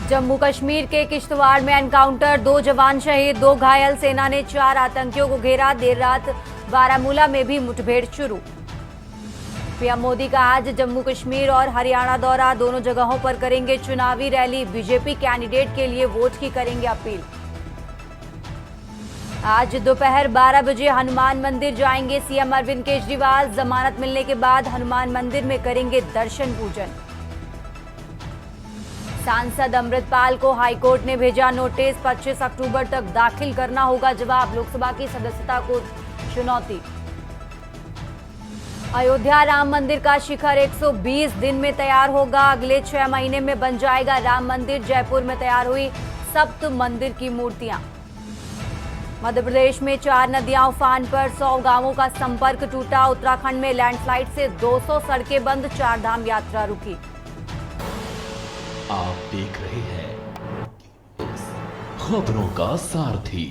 जम्मू कश्मीर के किश्तवाड़ में एनकाउंटर, 2 जवान शहीद, 2 घायल। सेना ने 4 आतंकियों को घेरा। देर रात बारामूला में भी मुठभेड़ शुरू। पीएम मोदी का आज जम्मू कश्मीर और हरियाणा दौरा, दोनों जगहों पर करेंगे चुनावी रैली। बीजेपी कैंडिडेट के लिए वोट की करेंगे अपील। आज दोपहर 12 बजे हनुमान मंदिर जाएंगे सीएम अरविंद केजरीवाल। जमानत मिलने के बाद हनुमान मंदिर में करेंगे दर्शन पूजन। सांसद अमृतपाल को हाईकोर्ट ने भेजा नोटिस, 25 अक्टूबर तक दाखिल करना होगा जवाब। लोकसभा की सदस्यता को चुनौती। अयोध्या राम मंदिर का शिखर 120 दिन में तैयार होगा। अगले 6 महीने में बन जाएगा राम मंदिर। जयपुर में तैयार हुई सप्त मंदिर की मूर्तियां। मध्य प्रदेश में 4 नदियां उफान पर, 100 गांवों का संपर्क टूटा। उत्तराखंड में लैंडस्लाइड से 200 सड़कें बंद, 4 धाम यात्रा रुकी। आप देख रहे हैं खबरों का सारथी।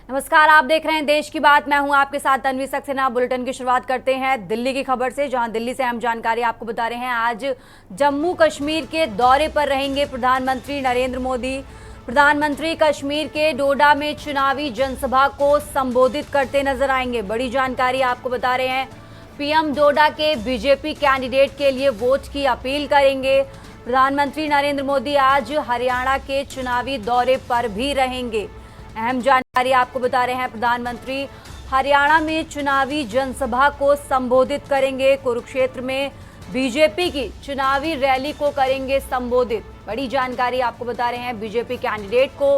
नमस्कार, आप देख रहे हैं देश की बात। मैं हूं आपके साथ तन्वी सक्सेना। बुलेटिन की शुरुआत करते हैं दिल्ली की खबर से, जहां दिल्ली से अहम जानकारी आपको बता रहे हैं। आज जम्मू कश्मीर के दौरे पर रहेंगे प्रधानमंत्री नरेंद्र मोदी। प्रधानमंत्री कश्मीर के डोडा में चुनावी जनसभा को संबोधित करते नजर आएंगे। बड़ी जानकारी आपको बता रहे हैं। पीएम डोडा के बीजेपी कैंडिडेट के लिए वोट की अपील करेंगे। प्रधानमंत्री नरेंद्र मोदी आज हरियाणा के चुनावी दौरे पर भी रहेंगे। अहम जानकारी आपको बता रहे हैं। प्रधानमंत्री हरियाणा में चुनावी जनसभा को संबोधित करेंगे। कुरुक्षेत्र में बीजेपी की चुनावी रैली को करेंगे संबोधित। बड़ी जानकारी आपको बता रहे हैं। बीजेपी कैंडिडेट को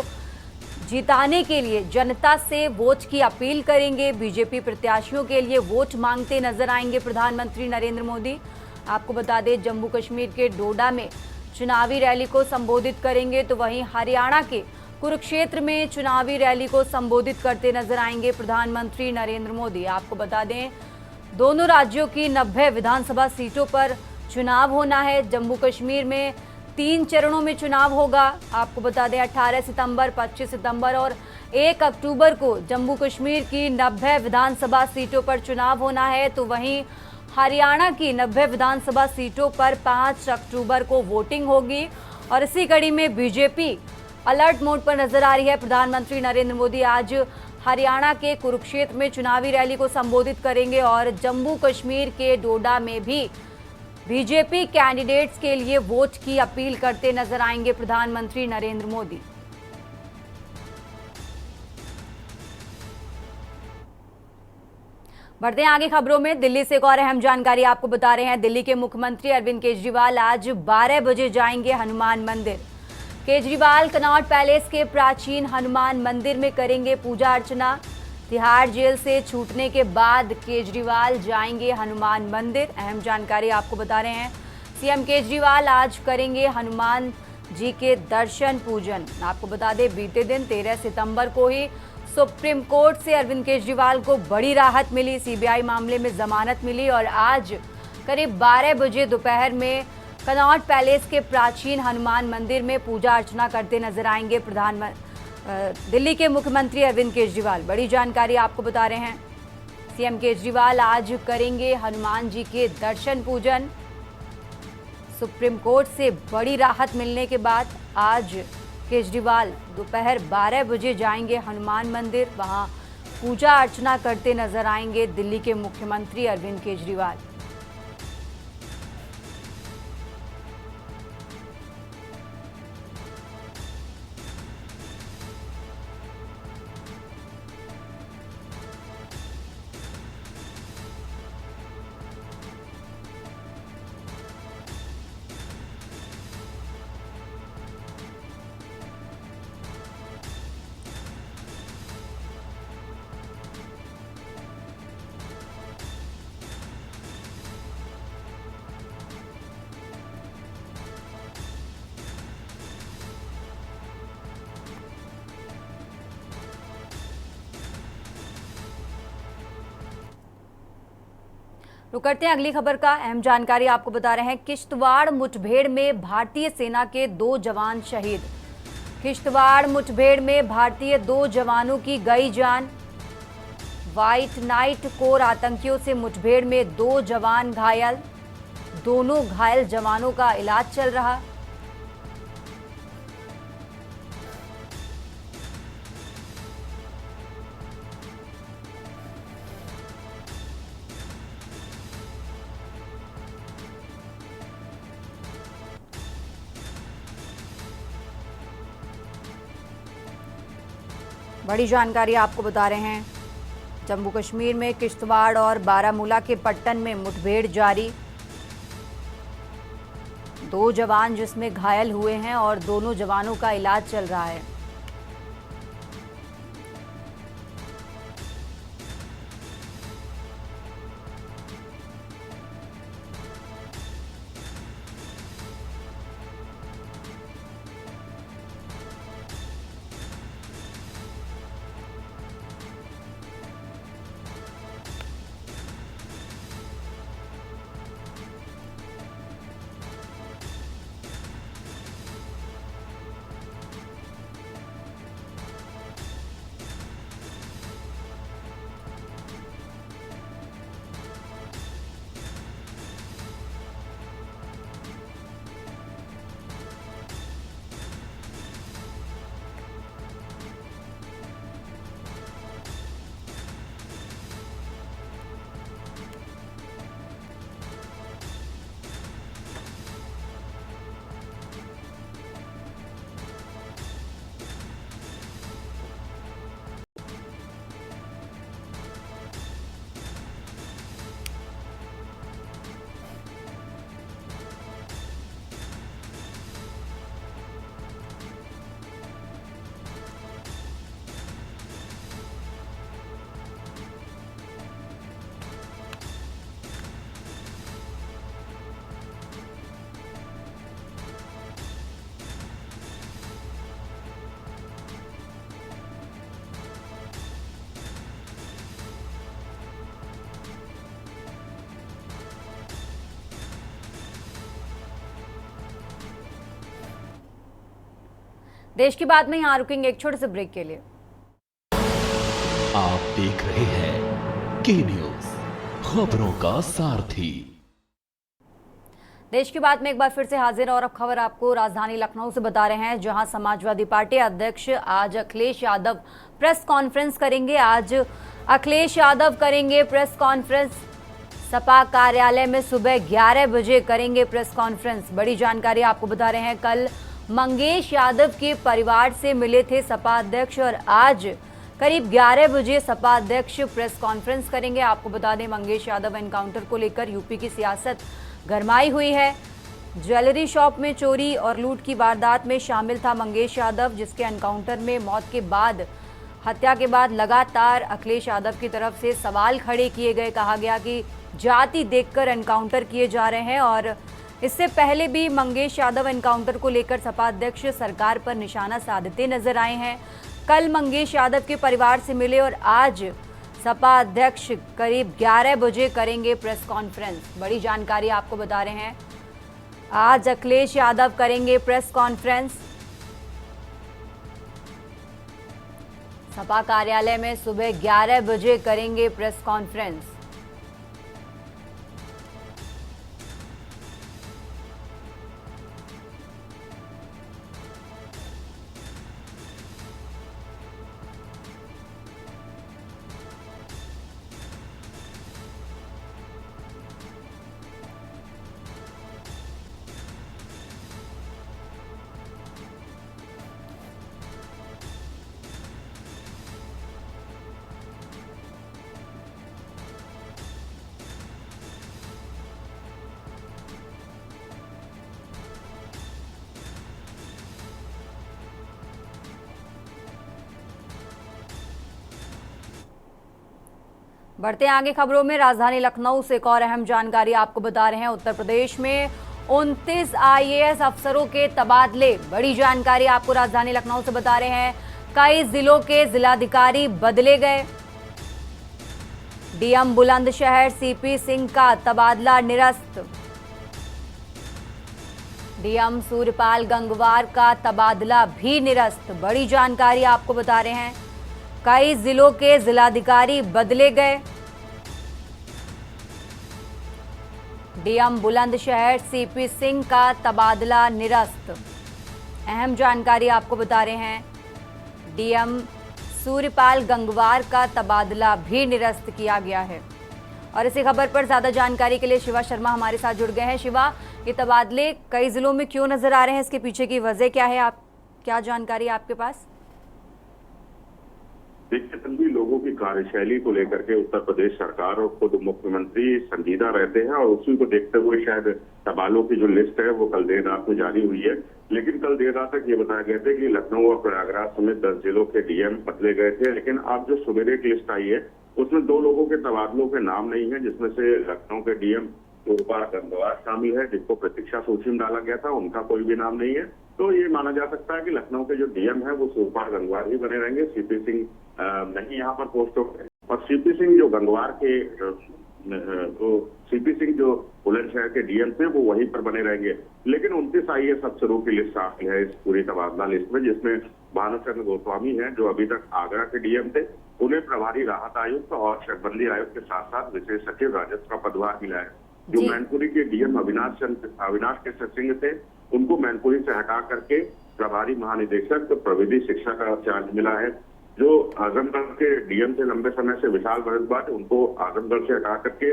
जिताने के लिए जनता से वोट की अपील करेंगे। बीजेपी प्रत्याशियों के लिए वोट मांगते नजर आएंगे प्रधानमंत्री नरेंद्र मोदी। आपको बता दें, जम्मू कश्मीर के डोडा में चुनावी रैली को संबोधित करेंगे, तो वहीं हरियाणा के कुरुक्षेत्र में चुनावी रैली को संबोधित करते नजर आएंगे प्रधानमंत्री नरेंद्र मोदी। आपको बता दें, दोनों राज्यों की 90 विधानसभा सीटों पर चुनाव होना है। जम्मू कश्मीर में 3 चरणों में चुनाव होगा। आपको बता दें, 18 सितंबर, 25 सितंबर और 1 अक्टूबर को जम्मू कश्मीर की 90 विधानसभा सीटों पर चुनाव होना है, तो वहीं हरियाणा की 90 विधानसभा सीटों पर 5 अक्टूबर को वोटिंग होगी। और इसी कड़ी में बीजेपी अलर्ट मोड पर नजर आ रही है। प्रधानमंत्री नरेंद्र मोदी आज हरियाणा के कुरुक्षेत्र में चुनावी रैली को संबोधित करेंगे और जम्मू कश्मीर के डोडा में भी बीजेपी कैंडिडेट्स के लिए वोट की अपील करते नजर आएंगे प्रधानमंत्री नरेंद्र मोदी। बढ़ते हैं आगे खबरों में। दिल्ली से एक और अहम जानकारी आपको बता रहे हैं। दिल्ली के मुख्यमंत्री अरविंद केजरीवाल आज 12 बजे जाएंगे हनुमान मंदिर। केजरीवाल कनॉट पैलेस के प्राचीन हनुमान मंदिर में करेंगे पूजा अर्चना। तिहाड़ जेल से छूटने के बाद केजरीवाल जाएंगे हनुमान मंदिर। अहम जानकारी आपको बता रहे हैं। सीएम केजरीवाल आज करेंगे हनुमान जी के दर्शन पूजन। आपको बता दें, बीते दिन 13 सितंबर को ही सुप्रीम कोर्ट से अरविंद केजरीवाल को बड़ी राहत मिली। सीबीआई मामले में जमानत मिली और आज करीब 12 बजे दोपहर में कनॉट पैलेस के प्राचीन हनुमान मंदिर में पूजा अर्चना करते नजर आएंगे दिल्ली के मुख्यमंत्री अरविंद केजरीवाल। बड़ी जानकारी आपको बता रहे हैं। सीएम केजरीवाल आज करेंगे हनुमान जी के दर्शन पूजन। सुप्रीम कोर्ट से बड़ी राहत मिलने के बाद आज केजरीवाल दोपहर 12 बजे जाएंगे हनुमान मंदिर। वहां पूजा अर्चना करते नजर आएंगे दिल्ली के मुख्यमंत्री अरविंद केजरीवाल। रुक करते हैं अगली खबर का। अहम जानकारी आपको बता रहे हैं। किश्तवाड़ मुठभेड़ में भारतीय सेना के 2 जवान शहीद। किश्तवाड़ मुठभेड़ में भारतीय 2 जवानों की गई जान। व्हाइट नाइट कोर आतंकियों से मुठभेड़ में 2 जवान घायल। दोनों घायल जवानों का इलाज चल रहा। बड़ी जानकारी आपको बता रहे हैं। जम्मू कश्मीर में किश्तवाड़ और बारामूला के पट्टन में मुठभेड़ जारी। 2 जवान जिसमें घायल हुए हैं और दोनों जवानों का इलाज चल रहा है। देश की बात में यहाँ रुकेंगे एक छोटे से ब्रेक के लिए। आप देख रहे हैं के न्यूज, खबरों का सारथी। देश की बात में एक बार फिर से हाजिर और अब खबर आपको राजधानी लखनऊ से बता रहे हैं, जहां समाजवादी पार्टी अध्यक्ष आज अखिलेश यादव प्रेस कॉन्फ्रेंस करेंगे। आज अखिलेश यादव करेंगे प्रेस कॉन्फ्रेंस। सपा कार्यालय में सुबह 11 बजे करेंगे प्रेस कॉन्फ्रेंस। बड़ी जानकारी आपको बता रहे हैं, कल मंगेश यादव के परिवार से मिले थे सपा अध्यक्ष और आज करीब 11 बजे सपा अध्यक्ष प्रेस कॉन्फ्रेंस करेंगे। आपको बता दें, मंगेश यादव एनकाउंटर को लेकर यूपी की सियासत गरमाई हुई है। ज्वेलरी शॉप में चोरी और लूट की वारदात में शामिल था मंगेश यादव, जिसके एनकाउंटर में मौत के बाद, हत्या के बाद लगातार अखिलेश यादव की तरफ से सवाल खड़े किए गए। कहा गया कि जाति देखकर एनकाउंटर किए जा रहे हैं और इससे पहले भी मंगेश यादव एनकाउंटर को लेकर सपा अध्यक्ष सरकार पर निशाना साधते नजर आए हैं। कल मंगेश यादव के परिवार से मिले और आज सपा अध्यक्ष करीब 11 बजे करेंगे प्रेस कॉन्फ्रेंस। बड़ी जानकारी आपको बता रहे हैं, आज अखिलेश यादव करेंगे प्रेस कॉन्फ्रेंस। सपा कार्यालय में सुबह 11 बजे करेंगे प्रेस कॉन्फ्रेंस। बढ़ते हैं आगे खबरों में। राजधानी लखनऊ से एक और अहम जानकारी आपको बता रहे हैं, उत्तर प्रदेश में 29 आईएएस अफसरों के तबादले। बड़ी जानकारी आपको राजधानी लखनऊ से बता रहे हैं, कई जिलों के जिलाधिकारी बदले गए। डीएम बुलंदशहर सीपी सिंह का तबादला निरस्त। डीएम सूर्यपाल गंगवार का तबादला भी निरस्त। बड़ी जानकारी आपको बता रहे हैं, कई जिलों के जिलाधिकारी बदले गए। डीएम बुलंदशहर सीपी सिंह का तबादला निरस्त। अहम जानकारी आपको बता रहे हैं, डीएम सूर्यपाल गंगवार का तबादला भी निरस्त किया गया है। और इसी खबर पर ज्यादा जानकारी के लिए शिवा शर्मा हमारे साथ जुड़ गए हैं। शिवा, ये तबादले कई जिलों में क्यों नजर आ रहे हैं, इसके पीछे की वजह क्या है, आप क्या जानकारी है आपके पास? देखिए तन्वी, लोगों की कार्यशैली को लेकर के उत्तर प्रदेश सरकार और खुद मुख्यमंत्री संजीदा रहते हैं और उसी को देखते हुए शायद तबादलों की जो लिस्ट है वो कल देर रात में जारी हुई है। लेकिन कल देर रात तक ये बताया गया था कि लखनऊ और प्रयागराज समेत 10 जिलों के डीएम बदले गए थे, लेकिन अब जो सवेरे की लिस्ट आई है उसमें 2 लोगों के तबादलों के नाम नहीं है, जिसमें से लखनऊ के डीएम रूपा गंगवार शामिल है, जिनको प्रतीक्षा सूची में डाला गया था, उनका कोई भी नाम नहीं है। तो ये माना जा सकता है कि लखनऊ के जो डीएम है वो रूपा गंगवार ही बने रहेंगे, सीपी सिंह नहीं यहाँ पर पोस्ट हो गए। और सीपी सिंह जो गंगवार के सीपी सिंह जो बुलंदशहर के डीएम थे वो वहीं पर बने रहेंगे। लेकिन 29 IAS अफसरों की लिस्ट शामिल है इस पूरी तबादला लिस्ट में, जिसमें भानुचंद्र गोस्वामी है जो अभी तक आगरा के डीएम थे, उन्हें प्रभारी राहत आयुक्त और चकबंदी आयुक्त के साथ साथ विशेष सचिव राजस्व का पदभार मिला है। जो मैनपुरी के डीएम अविनाश के सिंह थे, उनको मैनपुरी से हटा करके प्रभारी महानिदेशक प्रविधि शिक्षा का चार्ज मिला है। जो आजमगढ़ के डीएम थे लंबे समय से विशाल भारद्वाज, उनको आजमगढ़ से हटा करके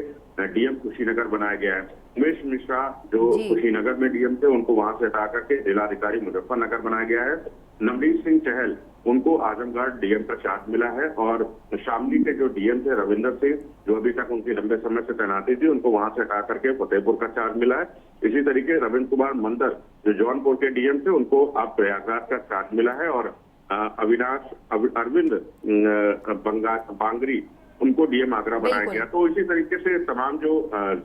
डीएम कुशीनगर बनाया गया है। उमेश मिश्रा जो कुशीनगर में डीएम थे, उनको वहां से हटा करके जिलाधिकारी मुजफ्फरनगर बनाया गया है। नवनीत सिंह चहल, उनको आजमगढ़ डीएम का चार्ज मिला है। और शामली के जो डीएम थे रविंदर सिंह, जो अभी तक उनकी लंबे समय से तैनाती थी, उनको वहां से हटा करके फतेहपुर का चार्ज मिला है। इसी तरीके रविंद्र कुमार मंदर जो जौनपुर के डीएम थे, उनको अब प्रयागराज का चार्ज मिला है। और अरविंद बांगरी, उनको डीएम आगरा बनाया गया। तो इसी तरीके से तमाम जो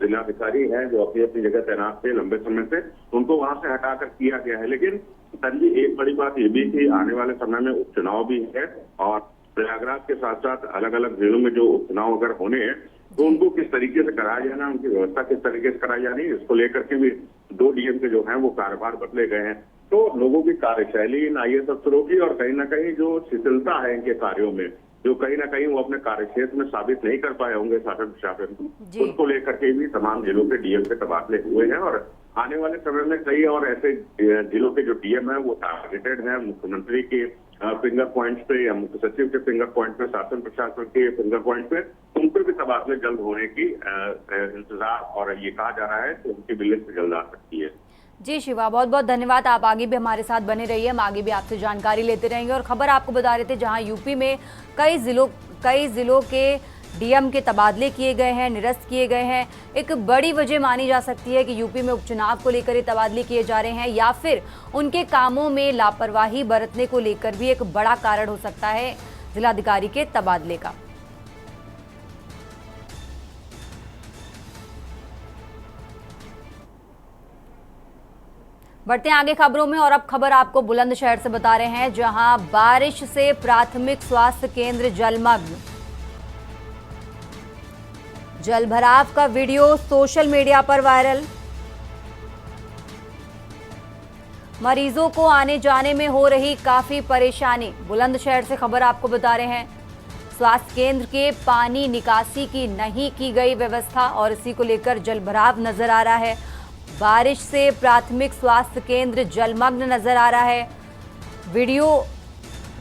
जिलाधिकारी हैं जो अपनी अपनी जगह तैनात थे लंबे समय से, उनको वहां से हटाकर किया गया है। लेकिन तन्वी, एक बड़ी बात ये भी कि आने वाले समय में उपचुनाव भी है और प्रयागराज के साथ साथ अलग अलग जिलों में जो उपचुनाव अगर होने हैं तो उनको किस तरीके से कराया जाना, उनकी व्यवस्था किस तरीके से कराई जानी, इसको लेकर के भी 2 डीएम के जो हैं वो कार्यभार बदले गए हैं। तो लोगों की कार्यशैली इन IAS अफसरों की और कहीं ना कहीं जो शिथिलता है इनके कार्यों में, जो कहीं ना कहीं वो अपने कार्यक्षेत्र में साबित नहीं कर पाए होंगे शासन प्रशासन को, उसको लेकर के भी तमाम जिलों के डीएम के तबादले हुए हैं। और आने वाले समय में कई और ऐसे जिलों के जो डीएम है वो टारगेटेड है मुख्यमंत्री के फिंगर पॉइंट्स पे या मुख्य सचिव के फिंगर पॉइंट पे, शासन प्रशासन के फिंगर पॉइंट पे, उन पर भी तबादले जल्द होने की इंतजार, और ये कहा जा रहा है कि उनकी भी लिस्ट जल्द आ सकती है। जी शिवा, बहुत बहुत धन्यवाद। आप आगे भी हमारे साथ बने रहिए, हम आगे भी आपसे जानकारी लेते रहेंगे। और खबर आपको बता रहे थे जहां यूपी में कई जिलों के डीएम के तबादले किए गए हैं, निरस्त किए गए हैं। एक बड़ी वजह मानी जा सकती है कि यूपी में उपचुनाव को लेकर ये तबादले किए जा रहे हैं, या फिर उनके कामों में लापरवाही बरतने को लेकर भी एक बड़ा कारण हो सकता है जिलाधिकारी के तबादले का। बढ़ते हैं आगे खबरों में, और अब खबर आपको बुलंदशहर से बता रहे हैं जहां बारिश से प्राथमिक स्वास्थ्य केंद्र जलमग्न। जलभराव का वीडियो सोशल मीडिया पर वायरल। मरीजों को आने जाने में हो रही काफी परेशानी। बुलंदशहर से खबर आपको बता रहे हैं, स्वास्थ्य केंद्र के पानी निकासी की नहीं की गई व्यवस्था और इसी को लेकर जलभराव नजर आ रहा है। बारिश से प्राथमिक स्वास्थ्य केंद्र जलमग्न नजर आ रहा है। वीडियो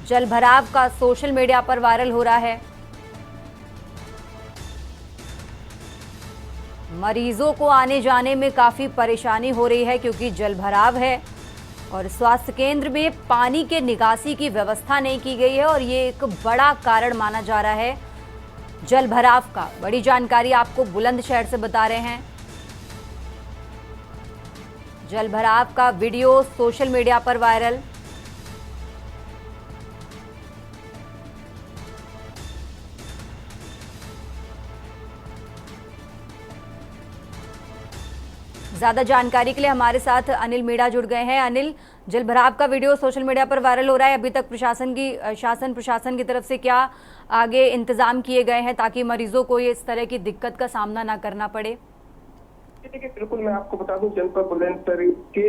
जलभराव का सोशल मीडिया पर वायरल हो रहा है। मरीजों को आने जाने में काफी परेशानी हो रही है क्योंकि जलभराव है और स्वास्थ्य केंद्र में पानी के निकासी की व्यवस्था नहीं की गई है और ये एक बड़ा कारण माना जा रहा है जलभराव का। बड़ी जानकारी आपको बुलंदशहर से बता रहे हैं। जलभराव का वीडियो सोशल मीडिया पर वायरल। ज्यादा जानकारी के लिए हमारे साथ अनिल मीणा जुड़ गए हैं। अनिल, जलभराव का वीडियो सोशल मीडिया पर वायरल हो रहा है, अभी तक शासन प्रशासन की तरफ से क्या आगे इंतजाम किए गए हैं ताकि मरीजों को ये इस तरह की दिक्कत का सामना ना करना पड़े? देखिए, बिल्कुल मैं आपको बता दूं, जनपद बुलंदशहर के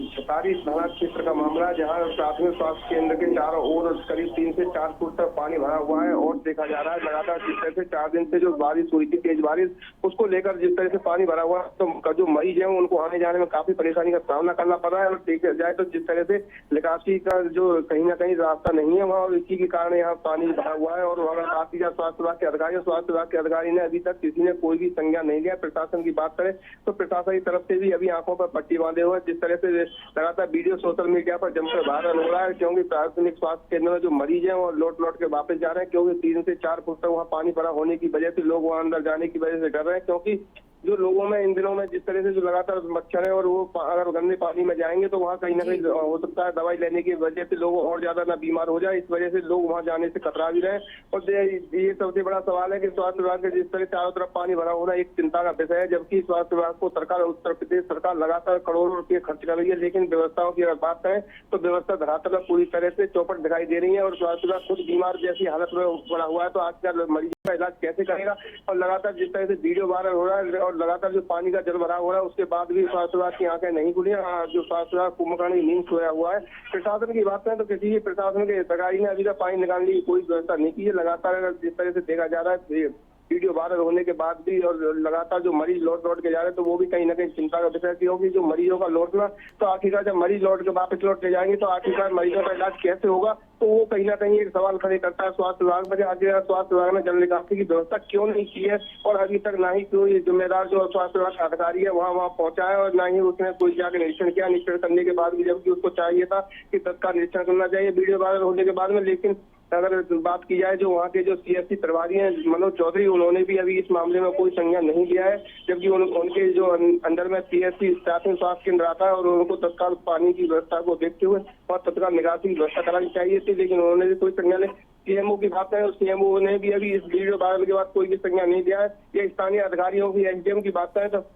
सरकारी थाना क्षेत्र का मामला, जहां प्राथमिक स्वास्थ्य केंद्र के चारों ओर करीब 3 से 4 फुट तक पानी भरा हुआ है और देखा जा रहा है लगातार जिस तरह से 4 दिन से जो बारिश हुई थी, तेज बारिश, उसको लेकर जिस तरह से पानी भरा हुआ है तो जो मरीज है उनको आने जाने में काफी परेशानी का सामना करना पड़ रहा है। और देखा जाए तो जिस तरह से निकासी का जो कहीं ना कहीं रास्ता नहीं है वहाँ, और इसी के कारण यहाँ पानी भरा हुआ है। और वहाँ काफी स्वास्थ्य विभाग के अधिकारी ने अभी तक किसी ने कोई भी संज्ञान नहीं लिया। प्रशासन की बात करें तो प्रशासन की तरफ से भी अभी आंखों पर पट्टी बांधे हुए, जिस तरह से लगातार वीडियो सोशल मीडिया पर जमकर वायरल हो रहा है, क्योंकि प्राथमिक स्वास्थ्य केंद्र में जो मरीज हैं वो लौट के वापस जा रहे हैं, क्योंकि 3 से 4 फुट तक वहाँ पानी भरा होने की वजह से लोग वहाँ अंदर जाने की वजह से डर रहे हैं। क्योंकि जो लोगों में इन दिनों में जिस तरह से जो लगातार मच्छर है और वो अगर गंदे पानी में जाएंगे तो वहाँ कहीं ना कहीं हो सकता है दवाई लेने की वजह से लोग और ज्यादा ना बीमार हो जाए, इस वजह से लोग वहाँ जाने से कतरा भी रहे। और ये सबसे बड़ा सवाल है कि स्वास्थ्य विभाग के जिस तरह चारों तरफ पानी भरा होना एक चिंता का विषय है, जबकि स्वास्थ्य विभाग को सरकार, उत्तर प्रदेश सरकार लगातार करोड़ों रुपये खर्च कर रही है, लेकिन व्यवस्थाओं की अगर बात करें तो व्यवस्था धरातल पर पूरी तरह से चौपट दिखाई दे रही है। और स्वास्थ्य विभाग खुद बीमार जैसी हालत में पड़ा हुआ है, तो आजकल मरीजों का इलाज कैसे करेगा। और लगातार जिस तरह से वीडियो वायरल हो रहा है और लगातार जो पानी का जल भराव हो रहा है, उसके बाद भी स्वास्थ्य विभाग की आंखें नहीं खुली। जो स्वास्थ्य विभाग कुंभकर्ण की नींद सोया हुआ है। प्रशासन की बात करें तो किसी भी प्रशासन के अधिकारी ने अभी तक पानी निकालने की कोई व्यवस्था नहीं की है। लगातार अगर जिस तरह से देखा जा रहा है वीडियो वायरल होने के बाद भी और लगातार जो मरीज लौट के जा रहे हैं, तो वो भी कहीं ना कहीं चिंता का विषय, क्योंकि जो मरीजों का लौटना, तो आखिरकार जब मरीज वापस लौट के जाएंगे तो आखिरकार मरीजों का इलाज कैसे होगा, तो वो कहीं ना कहीं एक सवाल खड़े करता है स्वास्थ्य विभाग में। आखिर स्वास्थ्य विभाग ने जल निकासी की व्यवस्था क्यों नहीं की है और अभी तक ना ही कोई जिम्मेदार जो स्वास्थ्य विभाग का अधिकारी है वहाँ पहुंचा है, और ना ही उसने कोई जाकर निरीक्षण किया। निरीक्षण करने के बाद भी जबकि उसको चाहिए था कि तत्काल निरीक्षण करना चाहिए वीडियो वायरल होने के बाद में। लेकिन अगर बात की जाए जो वहाँ के जो CSC प्रभारी हैं मनोज चौधरी, उन्होंने भी अभी इस मामले में कोई संज्ञान नहीं लिया है, जबकि उनके जो अंदर में CSC प्राथमिक स्वास्थ्य केंद्र आता है और उनको तत्काल पानी की व्यवस्था को देखते हुए और तत्काल निकासी की व्यवस्था करानी चाहिए थी, लेकिन उन्होंने भी कोई संज्ञान नहीं। CMO की बात है, CMO ने भी अभी इस वीडियो वायरल के बाद कोई भी संज्ञान नहीं लिया है। ये स्थानीय अधिकारियों की SDM की बात करें तो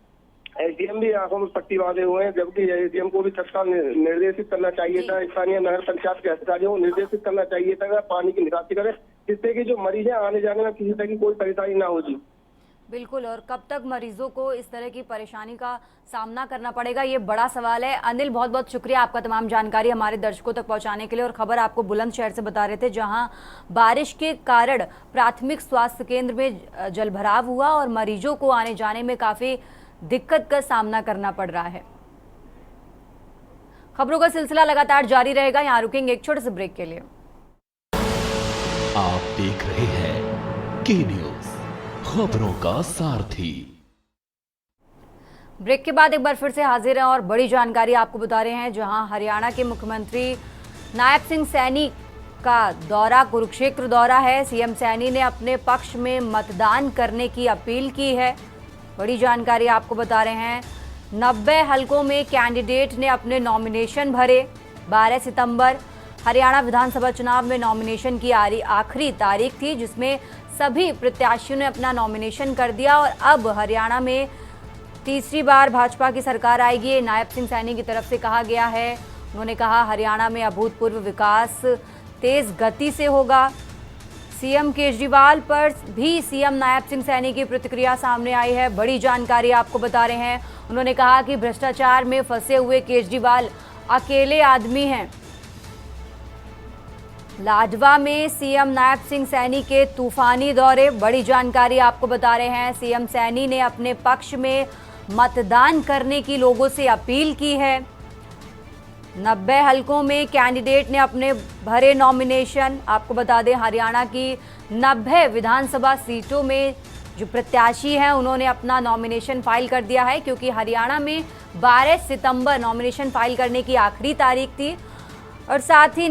SDM भी आंखों में पट्टी बांधे हुए हैं, जबकि SDM को भी तत्काल निर्देशित करना चाहिए था, स्थानीय नगर पंचायत के अधिकारियों को निर्देशित करना चाहिए था पानी की निकासी करें, जिससे कि जो मरीज है आने जाने में किसी तरह की कोई परेशानी ना हो जी। बिल्कुल, और कब तक मरीजों को इस तरह की परेशानी का सामना करना पड़ेगा, ये बड़ा सवाल है। अनिल, बहुत बहुत शुक्रिया आपका तमाम जानकारी हमारे दर्शकों तक पहुंचाने के लिए। और खबर आपको बुलंदशहर से बता रहे थे, जहां बारिश के कारण प्राथमिक स्वास्थ्य केंद्र में जलभराव हुआ और मरीजों को आने जाने में काफी दिक्कत का सामना करना पड़ रहा है। खबरों का सिलसिला लगातार जारी रहेगा, यहाँ रुकेंगे एक छोटे से ब्रेक के लिए। आप देख रहे हैं के न्यूज, खबरों का सारथी। ब्रेक के बाद एक बार फिर से हाजिर हैं और बड़ी जानकारी आपको बता रहे हैं, जहां हरियाणा के मुख्यमंत्री नायब सिंह सैनी का दौरा, कुरुक्षेत्र दौरा है। CM सैनी ने अपने पक्ष में मतदान करने की अपील की है। बड़ी जानकारी आपको बता रहे हैं, 90 हलकों में कैंडिडेट ने अपने नॉमिनेशन भरे। 12 सितंबर हरियाणा विधानसभा चुनाव में नॉमिनेशन की आखिरी तारीख थी, जिसमें सभी प्रत्याशियों ने अपना नॉमिनेशन कर दिया। और अब हरियाणा में तीसरी बार भाजपा की सरकार आएगी, नायब सिंह सैनी की तरफ से कहा गया है। उन्होंने कहा हरियाणा में अभूतपूर्व विकास तेज गति से होगा। CM केजरीवाल पर भी CM नायब सिंह सैनी की प्रतिक्रिया सामने आई है। बड़ी जानकारी आपको बता रहे हैं, उन्होंने कहा कि भ्रष्टाचार में फंसे हुए केजरीवाल अकेले आदमी हैं। लाडवा में CM नायब सिंह सैनी के तूफानी दौरे, बड़ी जानकारी आपको बता रहे हैं। CM सैनी ने अपने पक्ष में मतदान करने की लोगों से अपील की है। 90 हलकों में कैंडिडेट ने अपने भरे नॉमिनेशन। आपको बता दें, हरियाणा की 90 विधानसभा सीटों में जो प्रत्याशी हैं उन्होंने अपना नॉमिनेशन फाइल कर दिया है, क्योंकि हरियाणा में 12 सितंबर नॉमिनेशन फाइल करने की आखिरी तारीख थी। और साथ ही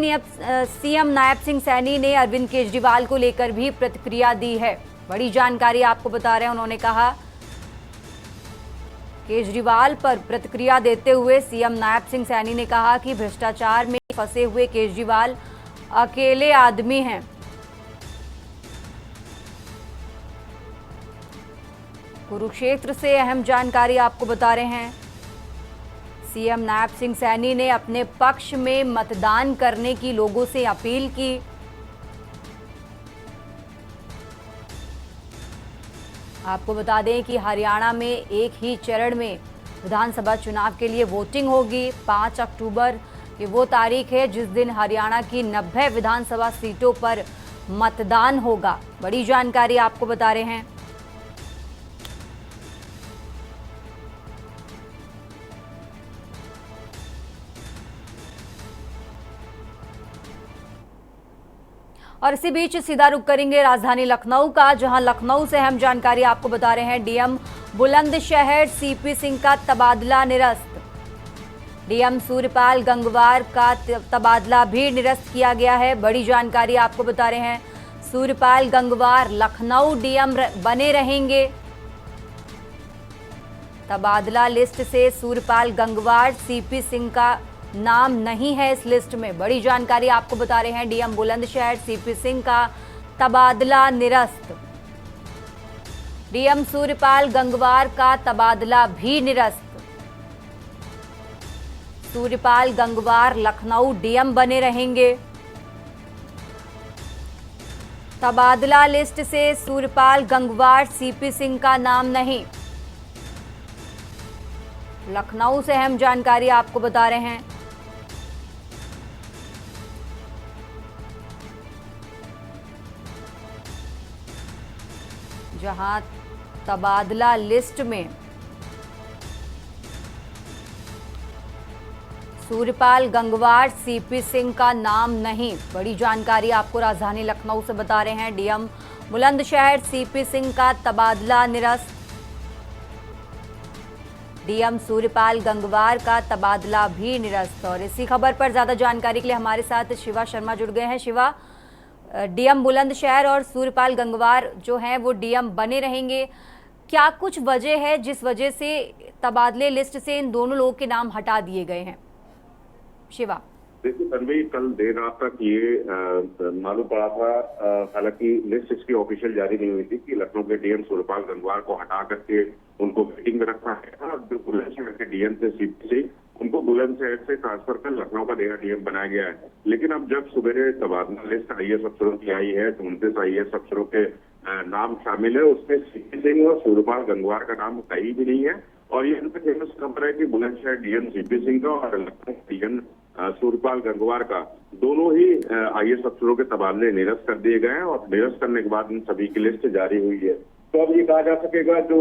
CM नायब सिंह सैनी ने अरविंद केजरीवाल को लेकर भी प्रतिक्रिया दी है। बड़ी जानकारी आपको बता रहे हैं, उन्होंने कहा केजरीवाल पर प्रतिक्रिया देते हुए CM नायब सिंह सैनी ने कहा कि भ्रष्टाचार में फंसे हुए केजरीवाल अकेले आदमी हैं। कुरुक्षेत्र से अहम जानकारी आपको बता रहे हैं, CM नायब सिंह सैनी ने अपने पक्ष में मतदान करने की लोगों से अपील की। आपको बता दें कि हरियाणा में एक ही चरण में विधानसभा चुनाव के लिए वोटिंग होगी। 5 अक्टूबर ये वो तारीख है जिस दिन हरियाणा की 90 विधानसभा सीटों पर मतदान होगा। बड़ी जानकारी आपको बता रहे हैं। और इसी बीच सीधा रुख करेंगे राजधानी लखनऊ का, जहां लखनऊ से अहम जानकारी आपको बता रहे हैं। DM बुलंदशहर CP सिंह का तबादला निरस्त। डीएम सूर्यपाल गंगवार का तबादला भी निरस्त किया गया है। बड़ी जानकारी आपको बता रहे हैं, सूर्यपाल गंगवार लखनऊ डीएम बने रहेंगे। तबादला लिस्ट से सूर्यपाल गंगवार, सीपी सिंह का नाम नहीं है इस लिस्ट में। बड़ी जानकारी आपको बता रहे हैं, डीएम बुलंदशहर सीपी सिंह का तबादला निरस्त। डीएम सूर्यपाल गंगवार का तबादला भी निरस्त। सूर्यपाल गंगवार लखनऊ डीएम बने रहेंगे। तबादला लिस्ट से सूर्यपाल गंगवार, सीपी सिंह का नाम नहीं। लखनऊ से अहम जानकारी आपको बता रहे हैं। जहां तबादला लिस्ट में सूर्यपाल गंगवार, सीपी सिंह का नाम नहीं। बड़ी जानकारी आपको राजधानी लखनऊ से बता रहे हैं, डीएम बुलंदशहर सीपी सिंह का तबादला निरस्त। डीएम सूर्यपाल गंगवार का तबादला भी निरस्त। और इसी खबर पर ज्यादा जानकारी के लिए हमारे साथ शिवा शर्मा जुड़ गए हैं। शिवा, डीएम बुलंदशहर और सूर्यपाल गंगवार जो हैं वो डीएम बने रहेंगे, क्या कुछ वजह है जिस वजह से तबादले लिस्ट से इन दोनों लोगों के नाम हटा दिए गए हैं? शिवा, देखिए तन्वी, कल देर रात तक ये मालूम पड़ा था, हालांकि लिस्ट इसकी ऑफिशियल जारी नहीं हुई थी, कि लखनऊ के डीएम सूर्यपाल गंगवार को हटा करके उनको वेटिंग में रखा है और जो बुलंदशहर के डीएम थे सीपी सिंह, उनको बुलंदशहर से ट्रांसफर कर लखनऊ का नया डीएम बनाया गया है। लेकिन अब जब सवेरे तबादला लिस्ट आईएएस अफसरों की आई है तो 29 आईएएस अफसरों के नाम शामिल है, उसमें सीपी सिंह और सूर्यपाल गंगवार का नाम कहीं भी नहीं है। और ये इनसे फेमस खबर है कि बुलंदशहर डीएम सीपी सिंह का और लखनऊ डीएम सूर्यपाल गंगवार का दोनों ही आईएएस अफसरों के तबादले निरस्त कर दिए गए हैं और निरस्त करने के बाद इन सभी की लिस्ट जारी हुई है। तो अब ये कहा जा सकेगा, जो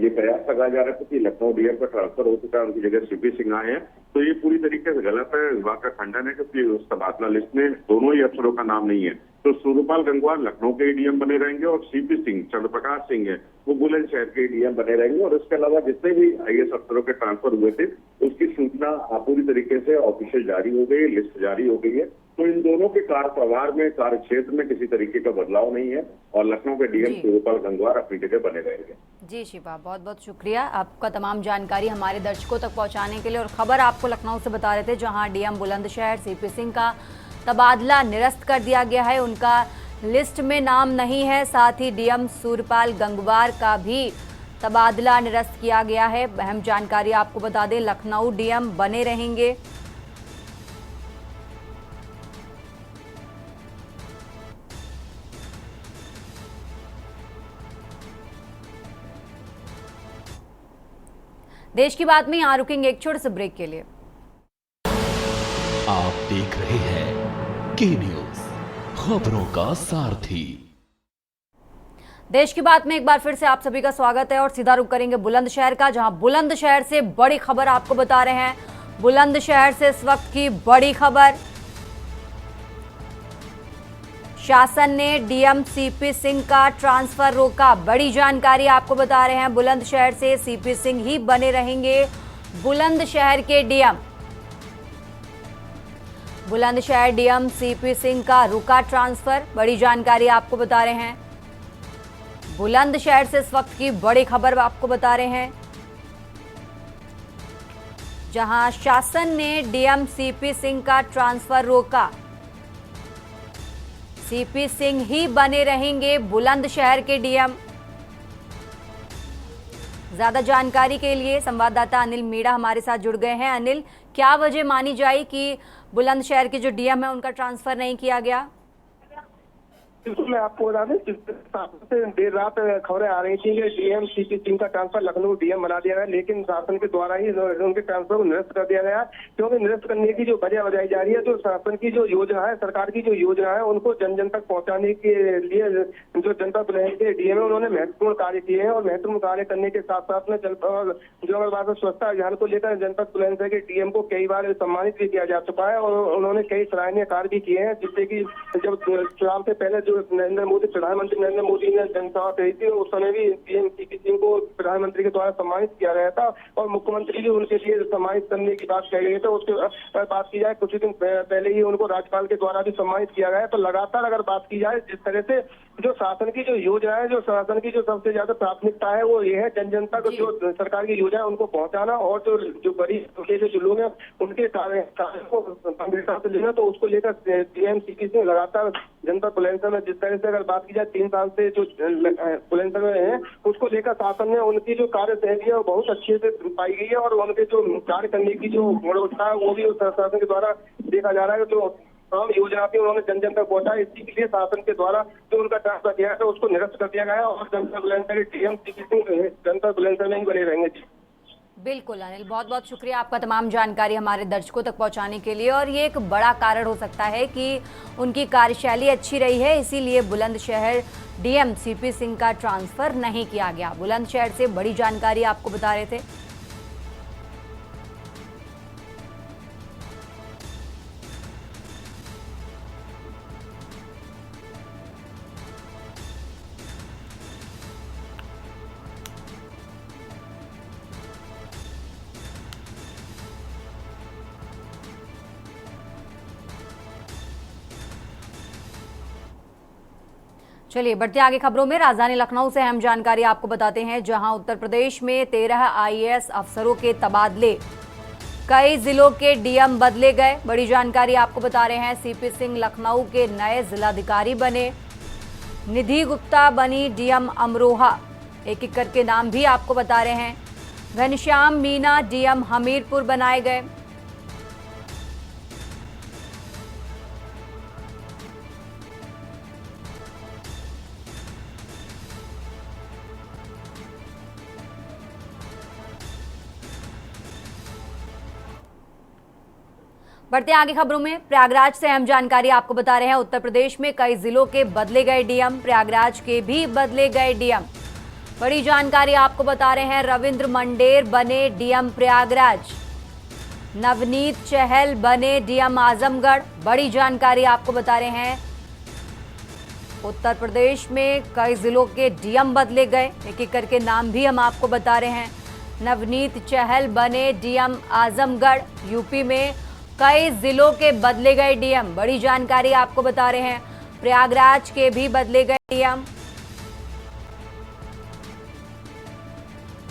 ये प्रयास लगाया जा रहा था कि लखनऊ डीएम का ट्रांसफर हो चुका है, उनकी जगह सीपी सिंह आए हैं, तो ये पूरी तरीके से गलत है। विभाग का खंडन है, क्योंकि उस तबादला लिस्ट में दोनों ही अफसरों का नाम नहीं है। तो सूर्यपाल गंगवार लखनऊ के डीएम बने रहेंगे और सीपी सिंह, चंद्रप्रकाश सिंह है, वो बुलंदशहर के डीएम बने रहेंगे। और इसके अलावा जितने भी आईएएस अफसरों के ट्रांसफर हुए थे उसकी सूचना पूरी तरीके से ऑफिशियल जारी हो गई, लिस्ट जारी हो गई है। तो इन दोनों के कार्य प्रभार में, कार्य क्षेत्र में किसी तरीके का बदलाव नहीं है और लखनऊ के डीएम सूर्यपाल गंगवार अपनी जगह बने रहेंगे। जी शिवा, बहुत बहुत शुक्रिया आपका तमाम जानकारी हमारे दर्शकों तक पहुंचाने के लिए। और खबर आपको लखनऊ से बता रहे थे, जहां डीएम बुलंदशहर सीपी सिंह का तबादला निरस्त कर दिया गया है, उनका लिस्ट में नाम नहीं है। साथ ही डीएम सूर्यपाल गंगवार का भी तबादला निरस्त किया गया है। अहम जानकारी आपको बता दें, लखनऊ डीएम बने रहेंगे। देश की बात में यहाँ रुकेंगे एक छोटे से ब्रेक के लिए। आप देख रहे हैं के न्यूज, खबरों का सारथी। देश की बात में एक बार फिर से आप सभी का स्वागत है और सीधा रुख करेंगे बुलंदशहर का, जहां बुलंदशहर से बड़ी खबर आपको बता रहे हैं। बुलंदशहर से इस वक्त की बड़ी खबर, शासन ने डीएम सीपी सिंह का ट्रांसफर रोका। बड़ी जानकारी आपको बता रहे हैं, बुलंदशहर से सीपी सिंह ही बने रहेंगे बुलंदशहर के DM. Bulandshahr DM CP Singh का रुका ट्रांसफर। बड़ी जानकारी आपको बता रहे हैं, बुलंदशहर से इस वक्त की बड़ी खबर आपको बता रहे हैं, जहां शासन ने डीएम सीपी सिंह का ट्रांसफर रोका। सीपी सिंह ही बने रहेंगे बुलंदशहर के डीएम। ज्यादा जानकारी के लिए संवाददाता अनिल मीणा हमारे साथ जुड़ गए हैं। अनिल, क्या वजह मानी जाए कि बुलंदशहर के जो डीएम है उनका ट्रांसफर नहीं किया गया? बिल्कुल, मैं आपको बता दें, देर रात खबरें आ रही थी कि डीएम सीपी सिंह का ट्रांसफर लखनऊ डीएम बना दिया गया, लेकिन शासन के द्वारा ही उनके ट्रांसफर को निरस्त कर दिया गया। क्योंकि निरस्त करने की जो वजह बताई जा रही है, तो शासन की जो योजना है, सरकार की जो योजना है, उनको जन जन तक पहुंचाने के लिए जो जनपद बुलंदशहर के डीएम है, उन्होंने महत्वपूर्ण कार्य किए हैं। और महत्वपूर्ण कार्य करने के साथ साथ में जो अगर बात स्वच्छता अभियान को लेकर जनपद बुलंदशहर के डीएम को कई बार सम्मानित भी किया जा चुका है और उन्होंने कई सराहनीय कार्य भी किए हैं, जिससे कि जब चुनाव से पहले जो नरेंद्र मोदी, प्रधानमंत्री नरेंद्र मोदी ने जनसभा कही थी, उस समय भी पीएम सीपी सिंह को प्रधानमंत्री के द्वारा सम्मानित किया गया था और मुख्यमंत्री भी उनके लिए सम्मानित करने की बात कही गई थी। उसके बात की जाए, कुछ दिन पहले ही उनको राज्यपाल के द्वारा भी सम्मानित किया गया है। तो लगातार अगर बात की जाए, जिस तरह से जो शासन की जो योजना है, जो शासन की जो सबसे ज्यादा प्राथमिकता है वो ये है जन तक जो सरकार की योजना है उनको पहुंचाना और जो गरीब के जो लोग हैं उनके कार्य को गंभीरता से लेना। तो उसको लेकर पीएम सीपी सिंह लगातार जनता बुलंदशहर में, जिस तरह से अगर बात की जाए 3 साल से जो बुलंदशहर में है, उसको लेकर शासन ने उनकी जो कार्य शैली है वो बहुत अच्छे से पाई गई है और उनके जो कार्य करने की जो गुणवत्ता है वो भी उस शासन के द्वारा देखा जा रहा है। जो तमाम योजना थी उन्होंने जन तक पहुंचा, इसी के लिए शासन के द्वारा जो उनका ट्रांसफर किया था उसको निरस्त कर दिया गया और जनता बुलंदशहर पीएम सीपी सिंह जनता बुलंदशहर में ही बने रहेंगे। बिल्कुल अनिल, बहुत बहुत शुक्रिया आपका तमाम जानकारी हमारे दर्शकों तक पहुंचाने के लिए। और ये एक बड़ा कारण हो सकता है कि उनकी कार्यशैली अच्छी रही है, इसीलिए बुलंदशहर डीएम सीपी सिंह का ट्रांसफर नहीं किया गया। बुलंदशहर से बड़ी जानकारी आपको बता रहे थे। चलिए बढ़ते आगे खबरों में। राजधानी लखनऊ से अहम जानकारी आपको बताते हैं, जहां उत्तर प्रदेश में 13 आईएएस अफसरों के तबादले, कई जिलों के डीएम बदले गए। बड़ी जानकारी आपको बता रहे हैं। सीपी सिंह लखनऊ के नए जिलाधिकारी बने, निधि गुप्ता बनी डीएम अमरोहा। एक एक करके नाम भी आपको बता रहे हैं। घनश्याम मीना डीएम हमीरपुर बनाए गए। बढ़ते आगे खबरों में। प्रयागराज से अहम जानकारी आपको बता रहे हैं। उत्तर प्रदेश में कई जिलों के बदले गए डीएम, प्रयागराज के भी बदले गए डीएम। बड़ी जानकारी आपको बता रहे हैं। रविंद्र मंडेर बने डीएम प्रयागराज, नवनीत चहल बने डीएम आजमगढ़। बड़ी जानकारी आपको बता रहे हैं। उत्तर प्रदेश में कई जिलों के डीएम बदले गए, एक एक करके नाम भी हम आपको बता रहे हैं। नवनीत चहल बने डीएम आजमगढ़। यूपी में कई जिलों के बदले गए डीएम, बड़ी जानकारी आपको बता रहे हैं। प्रयागराज के भी बदले गए डीएम।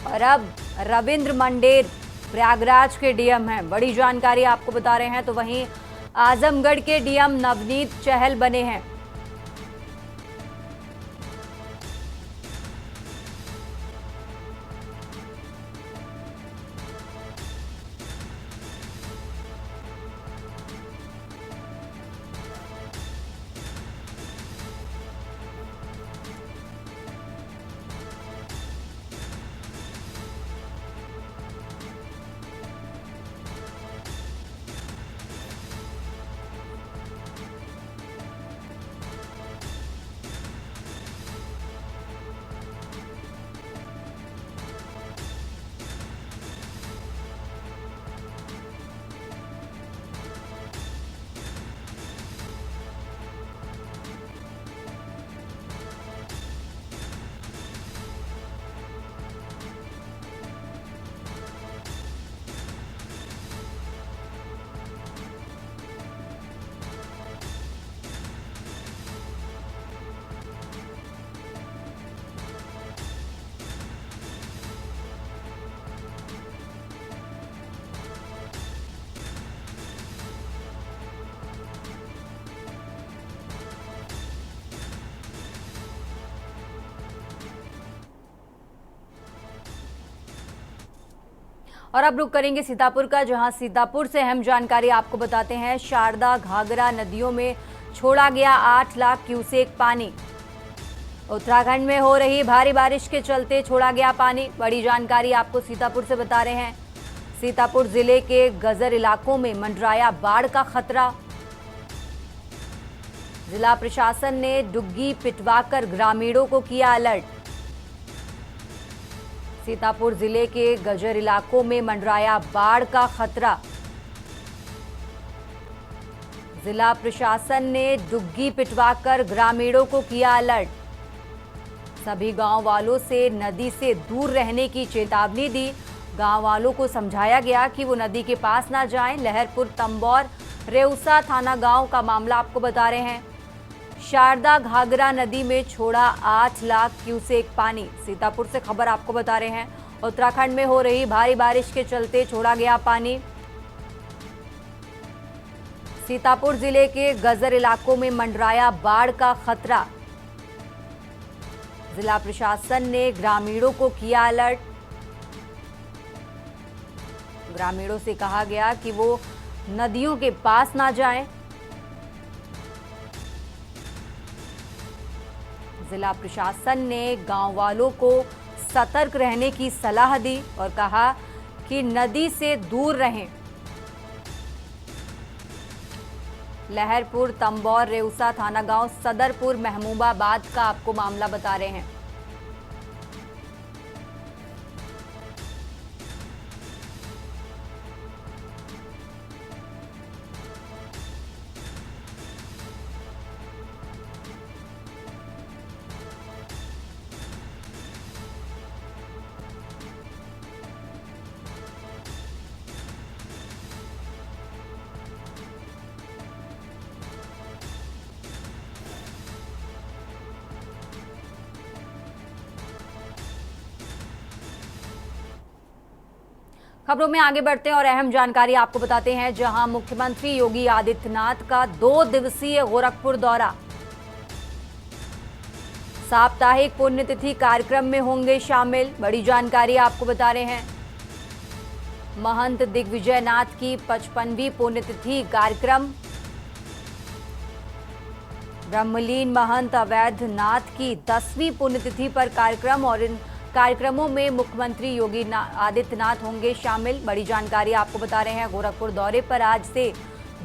और अब रविंद्र मंडेर प्रयागराज के डीएम हैं, बड़ी जानकारी आपको बता रहे हैं। तो वहीं आजमगढ़ के डीएम नवनीत चहल बने हैं। और अब रुक करेंगे सीतापुर का, जहां सीतापुर से अहम जानकारी आपको बताते हैं। शारदा घाघरा नदियों में छोड़ा गया 8 लाख क्यूसेक पानी। उत्तराखंड में हो रही भारी बारिश के चलते छोड़ा गया पानी। बड़ी जानकारी आपको सीतापुर से बता रहे हैं। सीतापुर जिले के गजर इलाकों में मंडराया बाढ़ का खतरा। जिला प्रशासन ने डुग्गी पिटवाकर ग्रामीणों को किया अलर्ट। सीतापुर जिले के गजर इलाकों में मंडराया बाढ़ का खतरा। जिला प्रशासन ने डुग्गी पिटवाकर ग्रामीणों को किया अलर्ट। सभी गांव वालों से नदी से दूर रहने की चेतावनी दी। गांव वालों को समझाया गया कि वो नदी के पास ना जाएं। लहरपुर तंबौर रेउसा थाना गांव का मामला आपको बता रहे हैं। शारदा घाघरा नदी में छोड़ा 8 लाख क्यूसेक पानी। सीतापुर से खबर आपको बता रहे हैं। उत्तराखंड में हो रही भारी बारिश के चलते छोड़ा गया पानी। सीतापुर जिले के गजर इलाकों में मंडराया बाढ़ का खतरा। जिला प्रशासन ने ग्रामीणों को किया अलर्ट। ग्रामीणों से कहा गया कि वो नदियों के पास ना जाएं। जिला प्रशासन ने गांव वालों को सतर्क रहने की सलाह दी और कहा कि नदी से दूर रहें। लहरपुर तंबौर रेउसा थाना गांव सदरपुर महमूबाबाद का आपको मामला बता रहे हैं। खबरों में आगे बढ़ते हैं और अहम जानकारी आपको बताते हैं, जहां मुख्यमंत्री योगी आदित्यनाथ का 2 दिवसीय गोरखपुर दौरा। साप्ताहिक पुण्यतिथि कार्यक्रम में होंगे शामिल। बड़ी जानकारी आपको बता रहे हैं। महंत दिग्विजय नाथ की 55वीं पुण्यतिथि कार्यक्रम। ब्रह्मलीन महंत अवैध नाथ की 10वीं पुण्यतिथि पर कार्यक्रम और इन कार्यक्रमों में मुख्यमंत्री योगी आदित्यनाथ होंगे शामिल। बड़ी जानकारी आपको बता रहे हैं। गोरखपुर दौरे पर आज से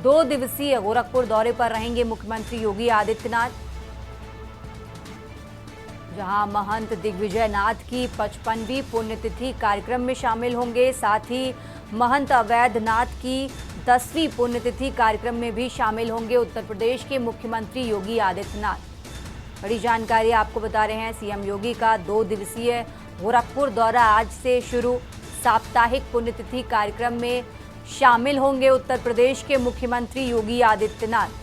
2 दिवसीय गोरखपुर दौरे पर रहेंगे मुख्यमंत्री योगी आदित्यनाथ, जहां महंत दिग्विजय नाथ की 55वीं पुण्यतिथि कार्यक्रम में शामिल होंगे। साथ ही महंत अवैध नाथ की 10वीं पुण्यतिथि कार्यक्रम में भी शामिल होंगे उत्तर प्रदेश के मुख्यमंत्री योगी आदित्यनाथ। बड़ी जानकारी आपको बता रहे हैं। सीएम योगी का 2 दिवसीय गोरखपुर दौरा आज से शुरू। साप्ताहिक पुण्यतिथि कार्यक्रम में शामिल होंगे उत्तर प्रदेश के मुख्यमंत्री योगी आदित्यनाथ।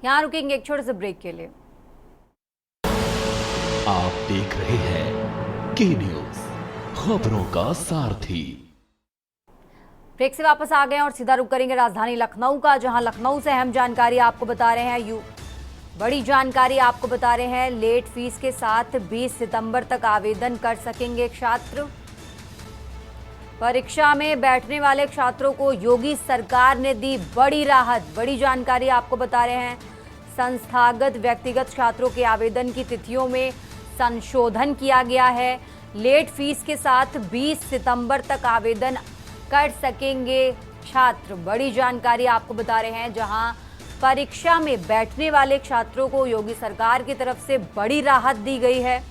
यहां रुकेंगे एक छोटे से ब्रेक के लिए। आप देख रहे हैं के न्यूज, खबरों का सारथी। ब्रेक से वापस आ गए और सीधा रुक करेंगे राजधानी लखनऊ का, जहां लखनऊ से अहम जानकारी आपको बता रहे हैं। बड़ी जानकारी आपको बता रहे हैं। लेट फीस के साथ 20 सितंबर तक आवेदन कर सकेंगे छात्र। परीक्षा में बैठने वाले छात्रों को योगी सरकार ने दी बड़ी राहत। बड़ी जानकारी आपको बता रहे हैं। संस्थागत व्यक्तिगत छात्रों के आवेदन की तिथियों में संशोधन किया गया है। लेट फीस के साथ 20 सितंबर तक आवेदन कर सकेंगे छात्र। बड़ी जानकारी आपको बता रहे हैं। जहां परीक्षा में बैठने वाले छात्रों को योगी सरकार की तरफ से बड़ी राहत दी गई है।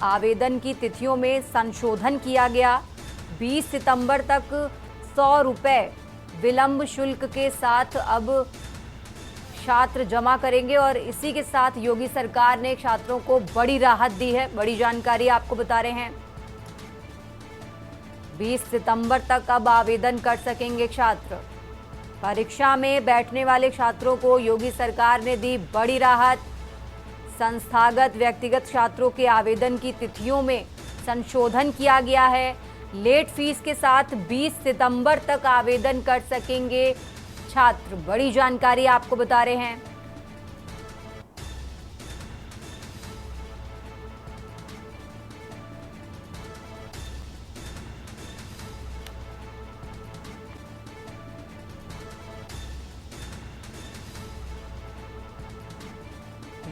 आवेदन की तिथियों में संशोधन किया गया। 20 सितंबर तक 100 रुपये विलंब शुल्क के साथ अब छात्र जमा करेंगे और इसी के साथ योगी सरकार ने छात्रों को बड़ी राहत दी है। बड़ी जानकारी आपको बता रहे हैं। 20 सितंबर तक अब आवेदन कर सकेंगे छात्र। परीक्षा में बैठने वाले छात्रों को योगी सरकार ने दी बड़ी राहत। संस्थागत व्यक्तिगत छात्रों के आवेदन की तिथियों में संशोधन किया गया है। लेट फीस के साथ 20 सितंबर तक आवेदन कर सकेंगे छात्र। बड़ी जानकारी आपको बता रहे हैं।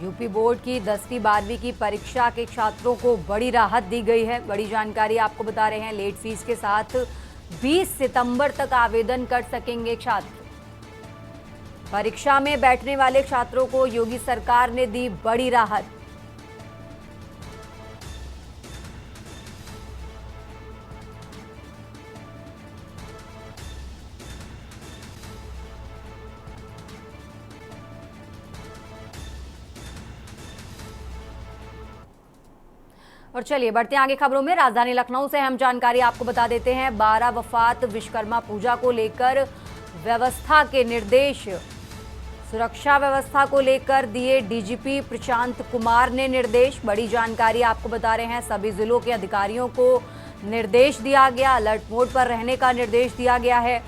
यूपी बोर्ड की 10वीं 12वीं की परीक्षा के छात्रों को बड़ी राहत दी गई है। बड़ी जानकारी आपको बता रहे हैं। लेट फीस के साथ 20 सितंबर तक आवेदन कर सकेंगे छात्र। परीक्षा में बैठने वाले छात्रों को योगी सरकार ने दी बड़ी राहत। और चलिए बढ़ते हैं आगे खबरों में। राजधानी लखनऊ से हम जानकारी आपको बता देते हैं। 12 वफात विश्वकर्मा पूजा को लेकर व्यवस्था के निर्देश। सुरक्षा व्यवस्था को लेकर दिए डीजीपी प्रशांत कुमार ने निर्देश। बड़ी जानकारी आपको बता रहे हैं। सभी जिलों के अधिकारियों को निर्देश दिया गया। अलर्ट मोड पर रहने का निर्देश दिया गया है।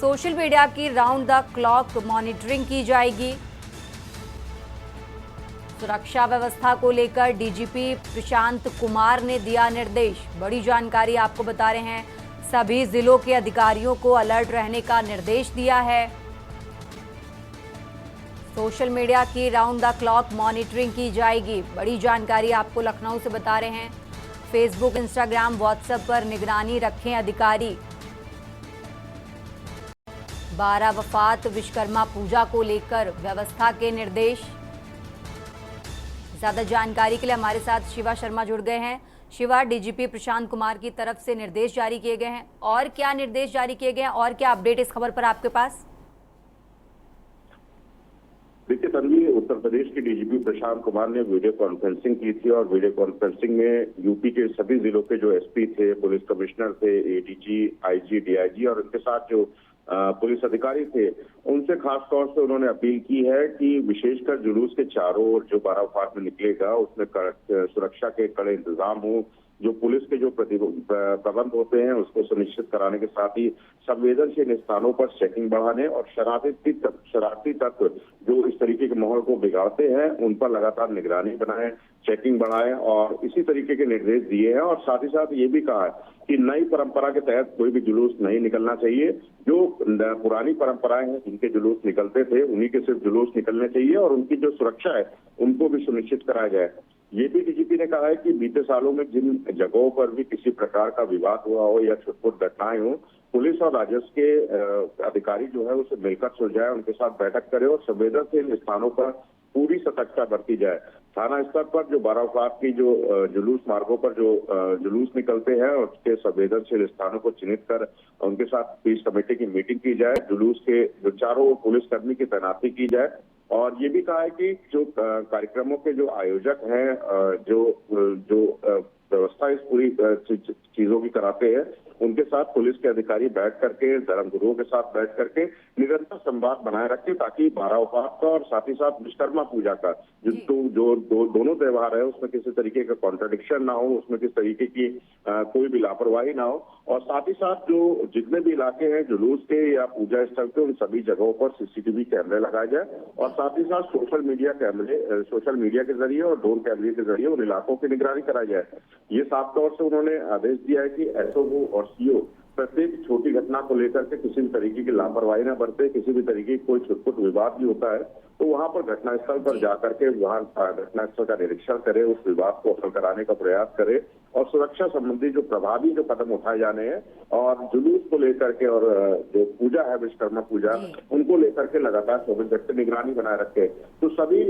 सोशल मीडिया की राउंड द क्लॉक मॉनिटरिंग की जाएगी। सुरक्षा व्यवस्था को लेकर डीजीपी प्रशांत कुमार ने दिया निर्देश। बड़ी जानकारी आपको बता रहे हैं। सभी जिलों के अधिकारियों को अलर्ट रहने का निर्देश दिया है। सोशल मीडिया की राउंड द क्लॉक मॉनिटरिंग की जाएगी। बड़ी जानकारी आपको लखनऊ से बता रहे हैं। फेसबुक, इंस्टाग्राम, व्हाट्सएप पर निगरानी रखें अधिकारी। 12 वफात विश्वकर्मा पूजा को लेकर व्यवस्था के निर्देश। ज्यादा जानकारी के लिए हमारे साथ शिवा शर्मा जुड़ गए हैं। शिवा, डीजीपी प्रशांत कुमार की तरफ से निर्देश जारी किए गए हैं, और क्या निर्देश जारी किए गए हैं और क्या अपडेट इस खबर पर आपके पास? देखिए तन्वी, उत्तर प्रदेश के डीजीपी प्रशांत कुमार ने वीडियो कॉन्फ्रेंसिंग की थी और वीडियो कॉन्फ्रेंसिंग में यूपी के सभी जिलों के जो एसपी थे, पुलिस कमिश्नर थे, एडीजी, आईजी, डीआईजी और उनके साथ जो पुलिस अधिकारी थे, उनसे खास तौर से उन्होंने अपील की है कि विशेषकर जुलूस के चारों ओर जो 12 वफात में निकलेगा उसमें सुरक्षा के कड़े इंतजाम हो। जो पुलिस के जो प्रबंध होते हैं उसको सुनिश्चित कराने के साथ ही संवेदनशील स्थानों पर चेकिंग बढ़ाने और शरारती तत्व जो इस तरीके के माहौल को बिगाड़ते हैं उन पर लगातार निगरानी बनाएं, चेकिंग बढ़ाएं और इसी तरीके के निर्देश दिए हैं। और साथ ही साथ ये भी कहा है कि नई परंपरा के तहत कोई भी जुलूस नहीं निकलना चाहिए। जो पुरानी परंपराएं हैं जिनके जुलूस निकलते थे उन्हीं के सिर्फ जुलूस निकलने चाहिए और उनकी जो सुरक्षा है उनको भी सुनिश्चित कराया जाए। ये भी डीजीपी ने कहा है कि बीते सालों में जिन जगहों पर भी किसी प्रकार का विवाद हुआ हो या छुटपुट घटनाएं हो, पुलिस और राजस्व के अधिकारी जो है उसे मिलकर सुलझाए, उनके साथ बैठक करे और संवेदनशील स्थानों पर पूरी सतर्कता बरती जाए। थाना स्तर पर जो 12 वफात की जो जुलूस मार्गों पर जो जुलूस निकलते हैं और उसके संवेदनशील स्थानों को चिन्हित कर उनके साथ पीस कमेटी की मीटिंग की जाए। जुलूस के जो चारों पुलिसकर्मी की तैनाती की जाए और ये भी कहा है कि जो कार्यक्रमों के जो आयोजक हैं, जो व्यवस्था इस पूरी चीजों की कराते हैं, उनके साथ पुलिस के अधिकारी बैठ करके, धर्मगुरुओं के साथ बैठ करके निरंतर संवाद बनाए रखें ताकि 12 वफात का और साथ ही साथ विश्वकर्मा पूजा का जो दोनों त्योहार है उसमें किसी तरीके का कॉन्ट्रडिक्शन ना हो, उसमें किसी तरीके की कोई भी लापरवाही ना हो। और साथ ही साथ जो जितने भी इलाके हैं जुलूस के या पूजा स्थल के, उन सभी जगहों पर सीसीटीवी कैमरे लगाए जाए और साथ ही साथ सोशल मीडिया के जरिए और ड्रोन कैमरे के जरिए उन इलाकों की निगरानी कराई जाए। ये साफ तौर से उन्होंने आदेश दिया है कि एसओ और सीओ प्रत्येक छोटी घटना को लेकर के किसी भी तरीके की लापरवाही न बरते। किसी भी तरीके की कोई छुटपुट विवाद भी होता है तो वहां पर घटनास्थल पर जाकर के वहां घटनास्थल का निरीक्षण करे, उस विवाद को हल कराने का प्रयास करे और सुरक्षा संबंधी जो प्रभावी जो कदम उठाए जाने हैं और जुलूस को लेकर के और जो पूजा है विश्वकर्मा पूजा, उनको लेकर के लगातार 24 घंटे निगरानी बनाए रखे। तो सभी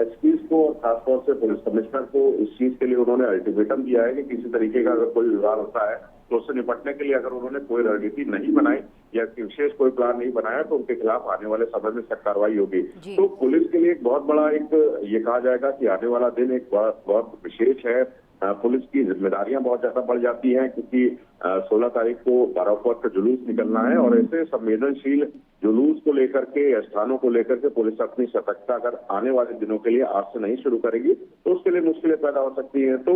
एसपीज को और खासतौर से पुलिस कमिश्नर को इस चीज के लिए उन्होंने अल्टीमेटम दिया है कि किसी तरीके का अगर कोई विवाद होता है तो उससे निपटने के लिए अगर उन्होंने कोई रणनीति नहीं बनाई या विशेष कोई प्लान नहीं बनाया तो उनके खिलाफ आने वाले समय में सख्त कार्रवाई होगी। तो पुलिस के लिए एक बहुत बड़ा ये कहा जाएगा कि आने वाला दिन एक बहुत विशेष है। पुलिस की जिम्मेदारियां बहुत ज्यादा बढ़ जाती हैं, क्योंकि 16 तारीख को बारावफत का जुलूस निकलना है और ऐसे संवेदनशील जुलूस को लेकर के, स्थानों को लेकर के पुलिस अपनी सतर्कता अगर आने वाले दिनों के लिए आज से नहीं शुरू करेगी तो उसके लिए मुश्किलें पैदा हो सकती हैं। तो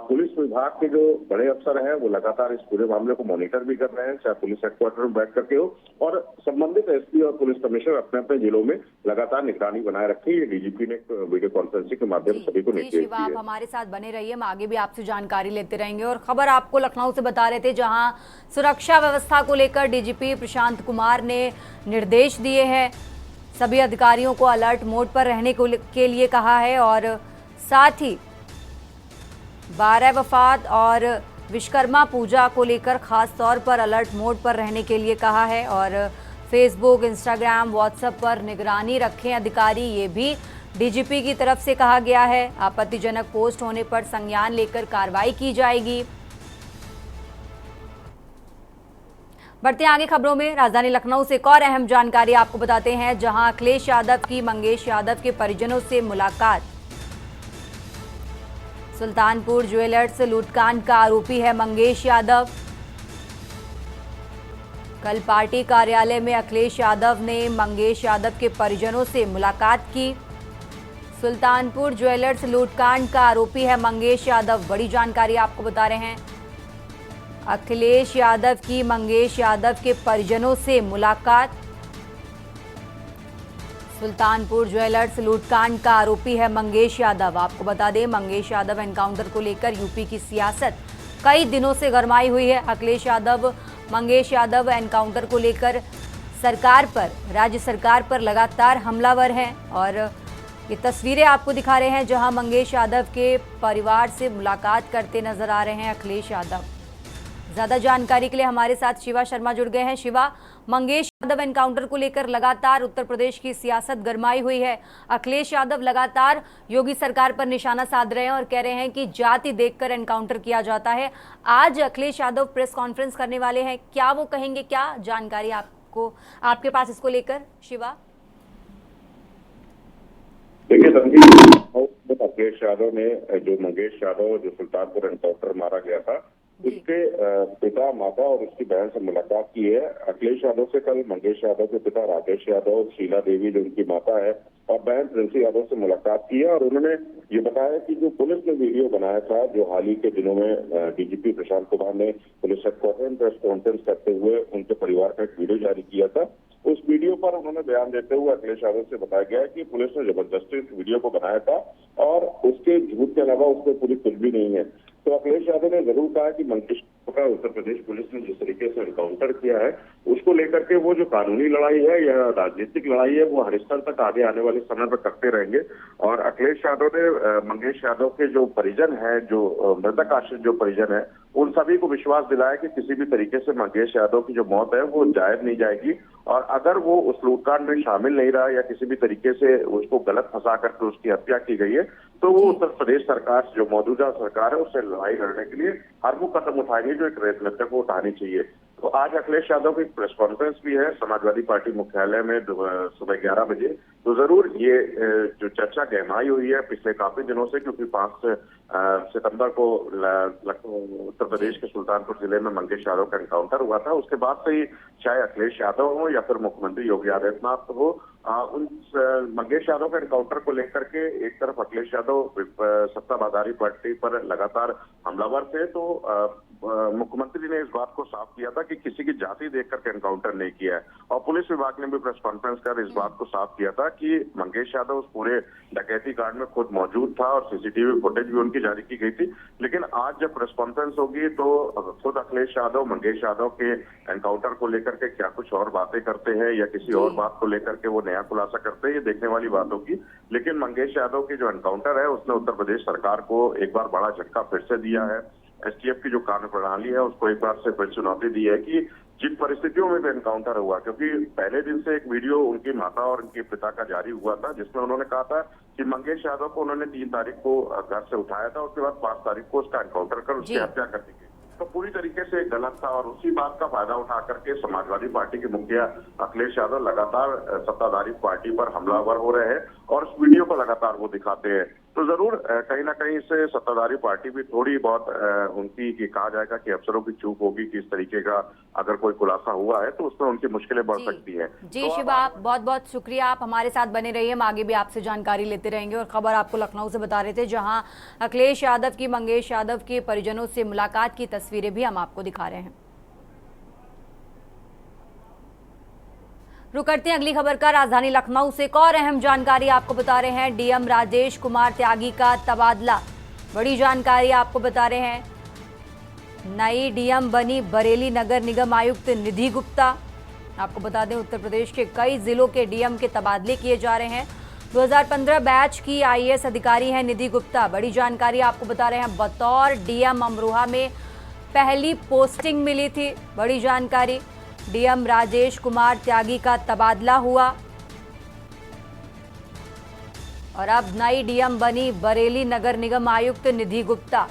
पुलिस विभाग के जो बड़े अफसर हैं वो लगातार इस पूरे मामले को मॉनिटर भी कर रहे हैं, चाहे पुलिस हेडक्वार्टर में बैठ करके हो, और संबंधित एसपी और पुलिस कमिश्नर अपने अपने जिलों में लगातार निगरानी बनाए रखी है। डीजीपी ने वीडियो कॉन्फ्रेंसिंग के माध्यम से सभी को निर्देश दिए। आप हमारे साथ बने रहिए, हम आगे भी आपसे जानकारी लेते रहेंगे। और खबर आपको लखनऊ से बता रहे थे, जहां सुरक्षा व्यवस्था को लेकर डीजीपी प्रशांत कुमार ने निर्देश दिए हैं, सभी अधिकारियों को अलर्ट मोड पर रहने के लिए कहा है, और साथ ही 12 वफात और विश्वकर्मा पूजा को लेकर खास तौर पर अलर्ट मोड पर रहने के लिए कहा है, और फेसबुक, इंस्टाग्राम, व्हाट्सएप पर निगरानी रखें अधिकारी, ये भी डीजीपी की तरफ से कहा गया है। आपत्तिजनक पोस्ट होने पर संज्ञान लेकर कार्रवाई की जाएगी। बढ़ते आगे खबरों में, राजधानी लखनऊ से एक और अहम जानकारी आपको बताते हैं, जहां अखिलेश यादव की मंगेश यादव के परिजनों से मुलाकात। सुल्तानपुर ज्वेलर्स लूटकांड का आरोपी है मंगेश यादव। कल पार्टी कार्यालय में अखिलेश यादव ने मंगेश यादव के परिजनों से मुलाकात की। सुल्तानपुर ज्वेलर्स लूटकांड का आरोपी है मंगेश यादव। बड़ी जानकारी आपको बता रहे हैं, अखिलेश यादव की मंगेश यादव के परिजनों से मुलाकात। सुल्तानपुर ज्वेलर्स लूटकांड का आरोपी है मंगेश यादव। आपको बता दें, मंगेश यादव एनकाउंटर को लेकर यूपी की सियासत कई दिनों से गरमाई हुई है। अखिलेश यादव, मंगेश यादव एनकाउंटर को लेकर सरकार पर, राज्य सरकार पर लगातार हमलावर हैं, और ये तस्वीरें आपको दिखा रहे हैं जहां मंगेश यादव के परिवार से मुलाकात करते नजर आ रहे हैं अखिलेश यादव। ज्यादा जानकारी के लिए हमारे साथ शिवा शर्मा जुड़ गए हैं। शिवा, मंगेश यादव एनकाउंटर को लेकर लगातार उत्तर प्रदेश की सियासत गरमाई हुई है। अखिलेश यादव लगातार योगी सरकार पर निशाना साध रहे हैं और कह रहे हैं कि जाति देखकर एनकाउंटर किया जाता है। आज अखिलेश यादव प्रेस कॉन्फ्रेंस करने वाले हैं, क्या वो कहेंगे, क्या जानकारी आपके पास इसको लेकर शिवा? देखिए तनवीर, अखिलेश यादव ने जो मंगेश यादव जो सुल्तानपुर एनकाउंटर मारा गया था, उसके पिता, माता और उसकी बहन से मुलाकात की है। अखिलेश यादव से कल मंगेश यादव के पिता राकेश यादव, शीला देवी जो उनकी माता है, और बहन प्रिंसी यादव से मुलाकात की है, और उन्होंने ये बताया कि जो पुलिस ने वीडियो बनाया था, जो हाल ही के दिनों में डीजीपी प्रशांत कुमार ने पुलिस हेडक्वार्टर में प्रेस कॉन्फ्रेंस करते हुए उनके परिवार का एक वीडियो जारी किया था, उस वीडियो पर उन्होंने बयान देते हुए अखिलेश यादव से बताया गया कि पुलिस ने जबरदस्ती इस वीडियो को बनाया था और उसके झूठ के अलावा उसमें पूरी कुछ भी नहीं है। तो अखिलेश यादव ने जरूर कहा कि मंगेश का उत्तर प्रदेश पुलिस ने जिस तरीके से एनकाउंटर किया है, उसको लेकर के वो जो कानूनी लड़ाई है या राजनीतिक लड़ाई है, वो हर स्तर तक आगे आने वाले समय पर करते रहेंगे। और अखिलेश यादव ने मंगेश यादव के जो परिजन है, जो मृतक आश्रित जो परिजन है, उन सभी को विश्वास दिलाया कि किसी भी तरीके से मंगेश यादव की जो मौत है वो जायज नहीं जाएगी, और अगर वो उस लूटकांड में शामिल नहीं रहा या किसी भी तरीके से उसको गलत फंसा करके उसकी हत्या की गई है, तो वो उत्तर प्रदेश सरकार, जो मौजूदा सरकार है, उससे लड़ाई लड़ने के लिए हर वो कदम उठाएंगे जो एक राजनीतिक को उठानी चाहिए। तो आज अखिलेश यादव की प्रेस कॉन्फ्रेंस भी है समाजवादी पार्टी मुख्यालय में सुबह 11 बजे। तो जरूर ये जो चर्चा गहमाई हुई है पिछले काफी दिनों से, क्योंकि 5 सितंबर को उत्तर प्रदेश के सुल्तानपुर जिले में मंगेश यादव का एनकाउंटर हुआ था, उसके बाद से ही चाहे अखिलेश यादव हो या फिर मुख्यमंत्री योगी आदित्यनाथ हो, उन मंगेश यादव के एनकाउंटर को लेकर के एक तरफ अखिलेश यादव सत्ताधारी पार्टी पर लगातार हमलावर थे, तो मुख्यमंत्री ने इस बात को साफ किया था कि किसी की जाति देख करके एनकाउंटर नहीं किया है, और पुलिस विभाग ने भी प्रेस कॉन्फ्रेंस कर इस बात को साफ किया था कि मंगेश यादव उस पूरे डकैती कांड में खुद मौजूद था और सीसीटीवी फुटेज भी उनकी जारी की गई थी। लेकिन आज जब प्रेस कॉन्फ्रेंस होगी तो खुद अखिलेश यादव मंगेश यादव के एनकाउंटर को लेकर के क्या कुछ और बातें करते हैं या किसी और बात को लेकर के वो नया खुलासा करते हैं, ये देखने वाली बात होगी। लेकिन मंगेश यादव की जो एनकाउंटर है उसने उत्तर प्रदेश सरकार को एक बार बड़ा झटका फिर से दिया है। एसटीएफ की जो कार्य प्रणाली है उसको एक बार से फिर चुनौती दी है कि जिन परिस्थितियों में भी एनकाउंटर हुआ, क्योंकि पहले दिन से एक वीडियो उनकी माता और उनके पिता का जारी हुआ था जिसमें उन्होंने कहा था कि मंगेश यादव को उन्होंने 3 तारीख को घर से उठाया था, उसके बाद 5 तारीख को उसका एनकाउंटर कर उसकी हत्या कर दी गई। तो पूरी तरीके से गलत था, और उसी बात का फायदा उठा करके समाजवादी पार्टी के मुखिया अखिलेश यादव लगातार सत्ताधारी पार्टी पर हमलावर हो रहे हैं और उस वीडियो को लगातार वो दिखाते हैं। तो जरूर कहीं ना कहीं से सत्ताधारी पार्टी भी थोड़ी बहुत उनकी कि कहा जाएगा कि अफसरों की चूक होगी कि इस तरीके का अगर कोई खुलासा हुआ है तो उसमें उनकी मुश्किलें बढ़ सकती हैं। जी तो शिवा, बहुत बहुत शुक्रिया, आप हमारे साथ बने रहिए, हम आगे भी आपसे जानकारी लेते रहेंगे। और खबर आपको लखनऊ से बता रहे थे, जहां अखिलेश यादव की, मंगेश यादव के परिजनों से मुलाकात की तस्वीरें भी हम आपको दिखा रहे हैं। रुक करते हैं अगली खबर का। राजधानी लखनऊ से एक और अहम जानकारी आपको बता रहे हैं। डीएम राजेश कुमार त्यागी का तबादला, बड़ी जानकारी आपको बता रहे हैं। नई डीएम बनी बरेली नगर निगम आयुक्त निधि गुप्ता। आपको बता दें, उत्तर प्रदेश के कई जिलों के डीएम के तबादले किए जा रहे हैं। 2015 बैच की आईएएस अधिकारी हैं निधि गुप्ता। बड़ी जानकारी आपको बता रहे हैं, बतौर डीएम अमरोहा में पहली पोस्टिंग मिली थी। बड़ी जानकारी, डीएम राजेश कुमार त्यागी का तबादला हुआ और अब नई डीएम बनी बरेली नगर निगम आयुक्त निधि गुप्ता।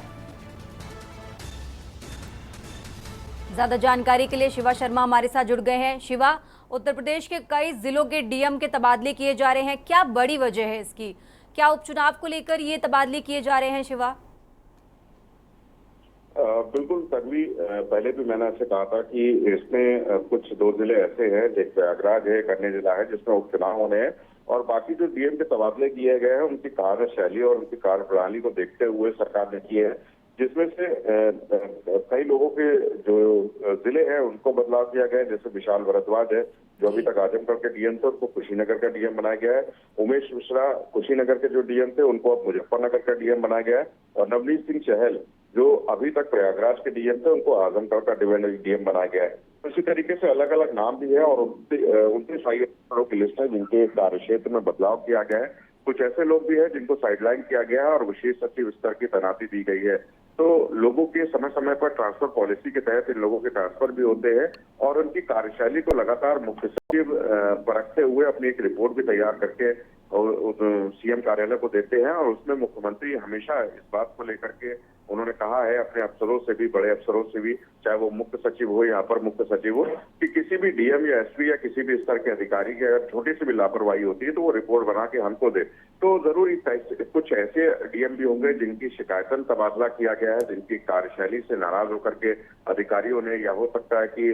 ज्यादा जानकारी के लिए शिवा शर्मा हमारे साथ जुड़ गए हैं। शिवा, उत्तर प्रदेश के कई जिलों के डीएम के तबादले किए जा रहे हैं, क्या बड़ी वजह है इसकी? क्या उपचुनाव को लेकर ये तबादले किए जा रहे हैं शिवा? बिल्कुल तन्वी, पहले भी मैंने आपसे कहा था कि इसमें कुछ 2 जिले ऐसे हैं, एक प्रयागराज है, एक अन्य जिला है जिसमें उपचुनाव होने हैं, और बाकी जो डीएम के तबादले किए गए हैं उनकी कार्यशैली और उनकी कार्यप्रणाली को देखते हुए सरकार ने किए हैं, जिसमें से कई लोगों के जो जिले हैं उनको बदलाव किया गया है। जैसे विशाल भारद्वाज है जो अभी तक आजमगढ़ के डीएम थे, उनको कुशीनगर का डीएम बनाया गया है। उमेश मिश्रा कुशीनगर के जो डीएम थे उनको अब मुजफ्फरनगर का डीएम बनाया गया है। और नवनीत सिंह चहल जो अभी तक प्रयागराज के डीएम थे उनको आजमगढ़ का डीएम बनाया गया है। तो इसी तरीके से अलग अलग नाम भी है और 29 आईएएस की लिस्ट है जिनके कार्यक्षेत्र में बदलाव किया गया है। कुछ ऐसे लोग भी हैं जिनको साइडलाइन किया गया है और विशेष सचिव स्तर की तैनाती दी गई है। तो लोगों के समय समय पर ट्रांसफर पॉलिसी के तहत इन लोगों के ट्रांसफर भी होते हैं और उनकी कार्यशैली को लगातार मुख्य सचिव परखते हुए अपनी एक रिपोर्ट भी तैयार करके और सीएम कार्यालय को देते हैं। और उसमें मुख्यमंत्री हमेशा इस बात को लेकर के उन्होंने कहा है अपने अफसरों से भी, बड़े अफसरों से भी, चाहे वो मुख्य सचिव हो या अपर मुख्य सचिव हो, कि किसी भी डीएम या एसपी या किसी भी स्तर के अधिकारी की अगर छोटी सी भी लापरवाही होती है तो वो रिपोर्ट बना के हमको दे। तो जरूर कुछ ऐसे डीएम भी होंगे जिनकी शिकायतन तबादला किया गया है, जिनकी कार्यशैली से नाराज होकर के अधिकारियों ने, या हो सकता है कि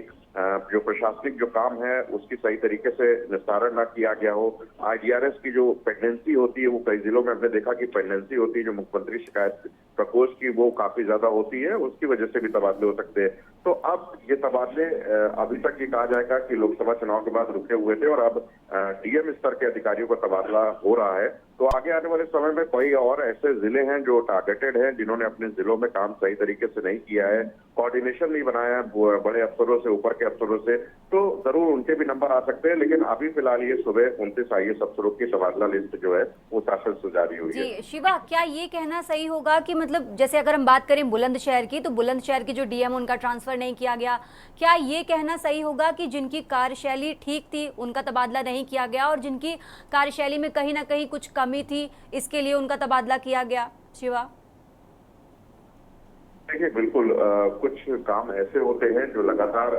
जो प्रशासनिक जो काम है उसकी सही तरीके से निस्तारण न किया गया हो। आईडीआरएस की जो पेंडेंसी होती है वो कई जिलों में हमने देखा कि पेंडेंसी होती है जो मुख्यमंत्री शिकायत प्रकोष्ठ की, वो काफी ज्यादा होती है, उसकी वजह से भी तबादले हो सकते हैं। तो अब ये तबादले अभी तक ये कहा जाएगा कि लोकसभा चुनाव के बाद रुके हुए थे और अब डीएम स्तर के अधिकारियों का तबादला हो रहा है। तो आगे आने वाले समय में कई और ऐसे जिले हैं जो टारगेटेड हैं, जिन्होंने अपने जिलों में काम सही तरीके से नहीं किया है, कोऑर्डिनेशन नहीं बनाया है बड़े अफसरों से, ऊपर के अफसरों से, तो जरूर उनके भी नंबर आ सकते हैं। लेकिन अभी फिलहाल ये सुबह 29 आईएएस अफसरों की तबादला लिस्ट जो है वो शासन से जारी हुई है। जी शिवा, क्या ये कहना सही होगा कि मतलब जैसे अगर हम बात करें बुलंदशहर की, तो बुलंदशहर के जो डीएम उनका ट्रांसफर नहीं किया गया, क्या ये कहना सही होगा कि जिनकी कार्यशैली ठीक थी उनका तबादला नहीं किया गया और जिनकी कार्यशैली में कहीं ना कहीं कुछ कमी थी इसके लिए उनका तबादला किया गया? शिवा, देखिए बिल्कुल कुछ काम ऐसे होते हैं जो लगातार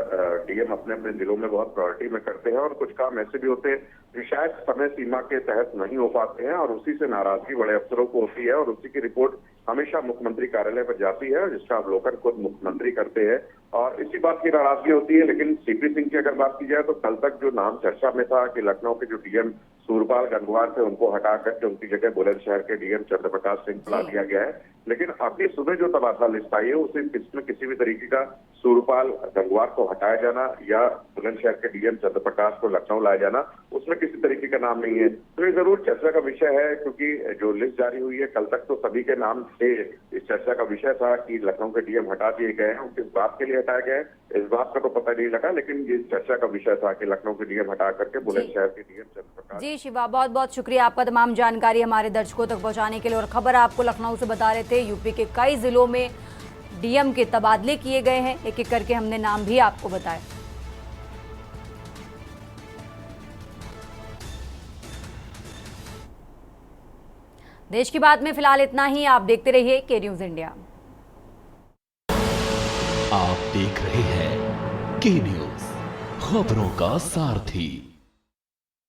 डीएम अपने अपने जिलों में बहुत प्रायोरिटी में करते हैं और कुछ काम ऐसे भी होते हैं जो शायद समय सीमा के तहत नहीं हो पाते हैं और उसी से नाराजगी बड़े अफसरों को होती है और उसी की रिपोर्ट हमेशा मुख्यमंत्री कार्यालय पर जाती है जिसका अवलोकन खुद मुख्यमंत्री करते हैं और इसी बात की नाराजगी होती है। लेकिन सीपी सिंह की अगर बात की जाए तो कल तक जो नाम चर्चा में था कि लखनऊ के जो डीएम सूरपाल गंगवार थे उनको हटा करके उनकी जगह बुलंदशहर के डीएम चंद्रप्रकाश सिंह को ला दिया गया है। लेकिन अभी सुबह जो तबादला लिस्ट आई है उसमें किसी भी तरीके का सूरपाल गंगवार को हटाया जाना या बुलंदशहर के डीएम चंद्रप्रकाश को लखनऊ लाया जाना, उसमें किसी तरीके का नाम नहीं है। तो ये जरूर चर्चा का विषय है क्योंकि जो लिस्ट जारी हुई है कल तक तो सभी के नाम थे। इस चर्चा का विषय था कि लखनऊ के डीएम हटा दिए गए हैं, किस बात के लिए हटाए गए इस बात का तो पता नहीं लगा, लेकिन ये चर्चा का विषय था कि लखनऊ के डीएम हटा करके बुलंदशहर के डीएम चंद्रप्रकाश। जी शिवा, बहुत बहुत शुक्रिया आपका तमाम जानकारी हमारे दर्शकों तक पहुंचाने के लिए। और खबर आपको लखनऊ से बता रहे थे, यूपी के कई जिलों में डीएम के तबादले किए गए हैं, एक एक करके हमने नाम भी आपको बताए। देश की बात में फिलहाल इतना ही। आप देखते रहिए के न्यूज इंडिया। आप देख रहे हैं के न्यूज, खबरों का सारथी।